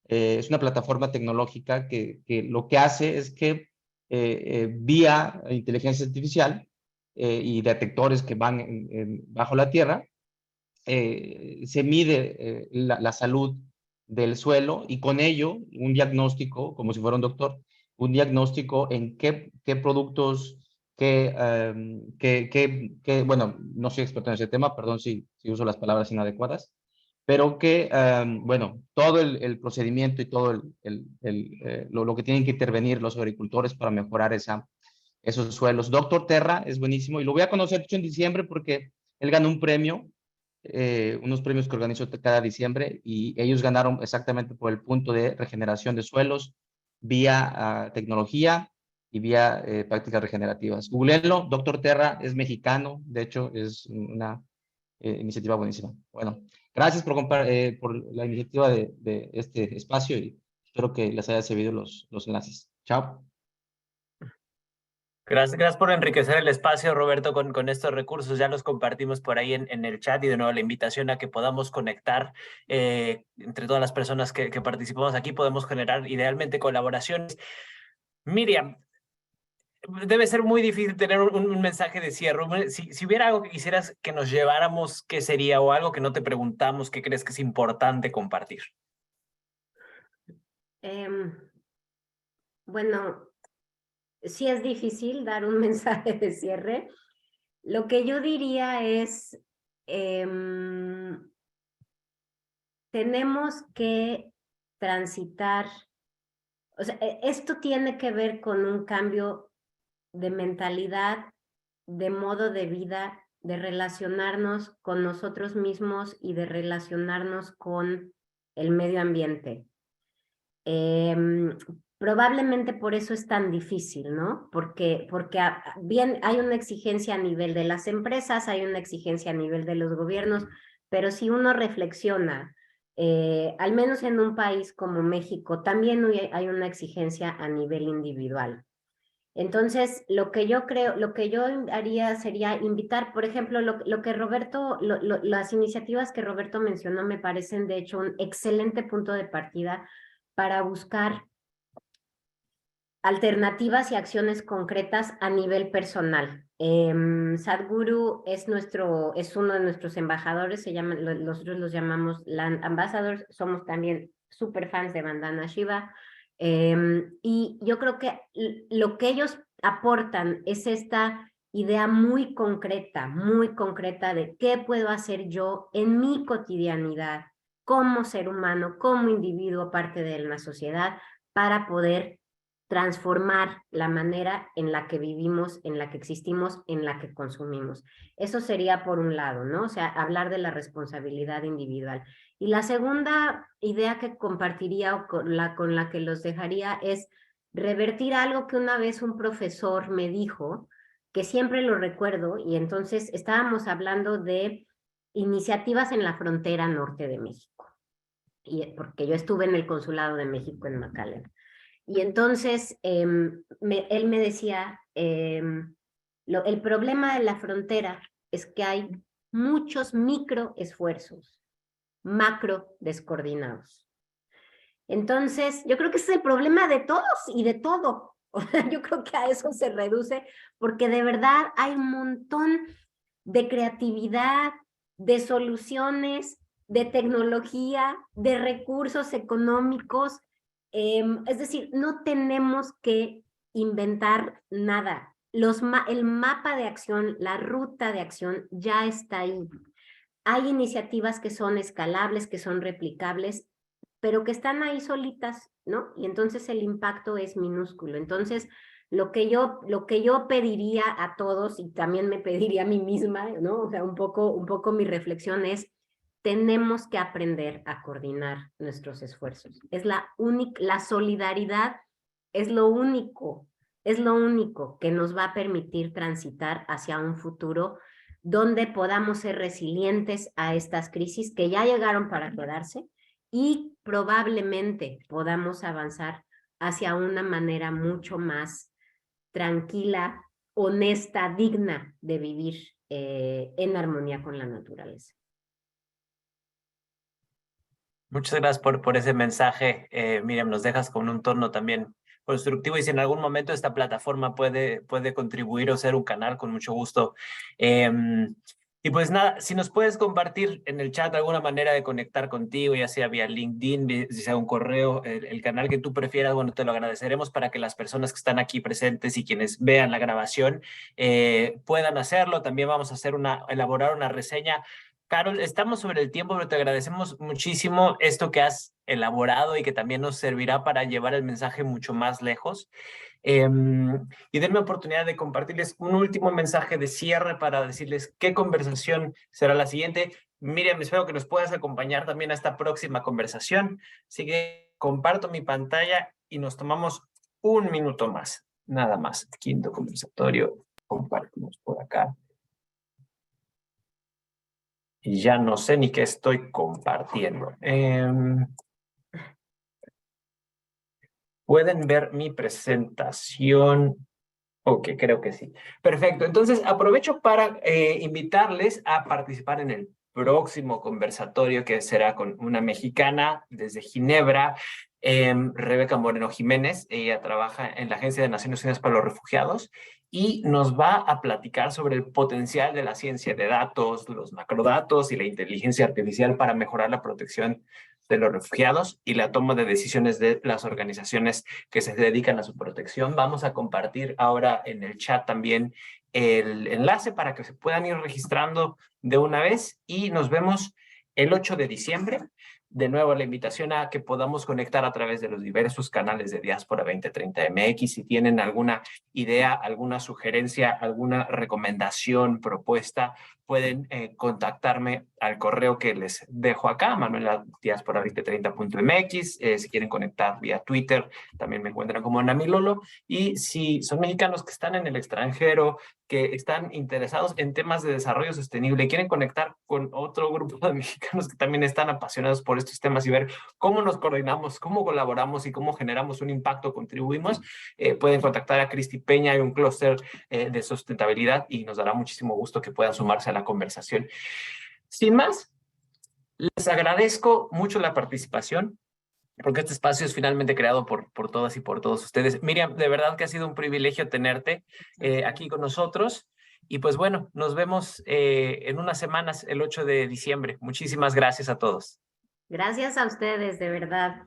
es una plataforma tecnológica que lo que hace es que vía inteligencia artificial y detectores que van bajo la tierra, se mide la salud del suelo y con ello un diagnóstico, como si fuera un doctor, un diagnóstico en qué productos, bueno, no soy experto en ese tema, perdón si uso las palabras inadecuadas, pero que, bueno, todo el procedimiento y todo lo que tienen que intervenir los agricultores para mejorar esos suelos. Doctor Terra es buenísimo y lo voy a conocer de hecho en diciembre porque él ganó un premio, unos premios que organizo cada diciembre, y ellos ganaron exactamente por el punto de regeneración de suelos vía tecnología y vía prácticas regenerativas. Googleenlo, Doctor Terra es mexicano, de hecho es una iniciativa buenísima. Bueno, gracias por la iniciativa de este espacio y espero que les haya servido los enlaces. Chao. Gracias por enriquecer el espacio, Roberto, con estos recursos. Ya los compartimos por ahí en el chat y de nuevo la invitación a que podamos conectar entre todas las personas que participamos aquí, podemos generar idealmente colaboraciones. Miriam, debe ser muy difícil tener un mensaje de cierre. Si hubiera algo que quisieras que nos lleváramos, ¿qué sería? O algo que no te preguntamos, ¿qué crees que es importante compartir? Bueno, sí es difícil dar un mensaje de cierre. Lo que yo diría es, tenemos que transitar, o sea, esto tiene que ver con un cambio de mentalidad, de modo de vida, de relacionarnos con nosotros mismos y de relacionarnos con el medio ambiente. Probablemente por eso es tan difícil, ¿no? Porque bien hay una exigencia a nivel de las empresas, hay una exigencia a nivel de los gobiernos, pero si uno reflexiona, al menos en un país como México, también hay una exigencia a nivel individual. Entonces, lo que yo haría sería invitar, por ejemplo, lo que Roberto, las iniciativas que Roberto mencionó me parecen de hecho un excelente punto de partida para buscar alternativas y acciones concretas a nivel personal. Sadhguru es uno de nuestros embajadores, nosotros los llamamos Land Ambassadors, somos también súper fans de Vandana Shiva, y yo creo que lo que ellos aportan es esta idea muy concreta de qué puedo hacer yo en mi cotidianidad, como ser humano, como individuo, parte de la sociedad, para poder transformar la manera en la que vivimos, en la que existimos, en la que consumimos. Eso sería por un lado, ¿no? O sea, hablar de la responsabilidad individual. Y la segunda idea que compartiría o con la que los dejaría es revertir algo que una vez un profesor me dijo, que siempre lo recuerdo, y entonces estábamos hablando de iniciativas en la frontera norte de México, porque yo estuve en el Consulado de México en McAllen. Y entonces él me decía, el problema de la frontera es que hay muchos micro esfuerzos, macro descoordinados. Entonces, yo creo que ese es el problema de todos y de todo. Yo creo que a eso se reduce, porque de verdad hay un montón de creatividad, de soluciones, de tecnología, de recursos económicos. Es decir, no tenemos que inventar nada. El mapa de acción, la ruta de acción ya está ahí. Hay iniciativas que son escalables, que son replicables, pero que están ahí solitas, ¿no? Y entonces el impacto es minúsculo. Entonces, lo que yo pediría a todos, y también me pediría a mí misma, ¿no? O sea, un poco mi reflexión es, tenemos que aprender a coordinar nuestros esfuerzos. La solidaridad es lo único que nos va a permitir transitar hacia un futuro donde podamos ser resilientes a estas crisis que ya llegaron para quedarse y probablemente podamos avanzar hacia una manera mucho más tranquila, honesta, digna de vivir en armonía con la naturaleza. Muchas gracias por ese mensaje, Miriam. Nos dejas con un tono también constructivo, y si en algún momento esta plataforma puede contribuir o ser un canal, con mucho gusto. Y pues nada, si nos puedes compartir en el chat alguna manera de conectar contigo, ya sea vía LinkedIn, si sea un correo, el canal que tú prefieras, bueno, te lo agradeceremos para que las personas que están aquí presentes y quienes vean la grabación puedan hacerlo. También vamos a elaborar una reseña. Carol, estamos sobre el tiempo, pero te agradecemos muchísimo esto que has elaborado y que también nos servirá para llevar el mensaje mucho más lejos. Y denme oportunidad de compartirles un último mensaje de cierre para decirles qué conversación será la siguiente. Miriam, espero que nos puedas acompañar también a esta próxima conversación. Así que comparto mi pantalla y nos tomamos un minuto más, nada más. Quinto conversatorio, compartimos por acá. Y ya no sé ni qué estoy compartiendo. ¿Pueden ver mi presentación? Ok, creo que sí. Perfecto. Entonces, aprovecho para invitarles a participar en el próximo conversatorio, que será con una mexicana desde Ginebra, Rebeca Moreno Jiménez. Ella trabaja en la Agencia de Naciones Unidas para los Refugiados y nos va a platicar sobre el potencial de la ciencia de datos, los macrodatos y la inteligencia artificial para mejorar la protección de los refugiados y la toma de decisiones de las organizaciones que se dedican a su protección. Vamos a compartir ahora en el chat también el enlace para que se puedan ir registrando de una vez, y nos vemos el 8 de diciembre. de nuevo la invitación a que podamos conectar a través de los diversos canales de Diáspora 2030 MX. Si tienen alguna idea, alguna sugerencia, alguna recomendación, propuesta, pueden contactarme al correo que les dejo acá, manuel@diaspora2030.mx. Si quieren conectar vía Twitter, también me encuentran como Namilolo. Y si son mexicanos que están en el extranjero, que están interesados en temas de desarrollo sostenible y quieren conectar con otro grupo de mexicanos que también están apasionados por estos temas y ver cómo nos coordinamos, cómo colaboramos y cómo generamos un impacto, contribuimos, pueden contactar a Cristi Peña. Hay un clúster de sustentabilidad y nos dará muchísimo gusto que puedan sumarse a la conversación. Sin más, les agradezco mucho la participación, porque este espacio es finalmente creado por todas y por todos ustedes. Miriam, de verdad que ha sido un privilegio tenerte aquí con nosotros. Y pues bueno, nos vemos en unas semanas, el 8 de diciembre. Muchísimas gracias a todos. Gracias a ustedes, de verdad.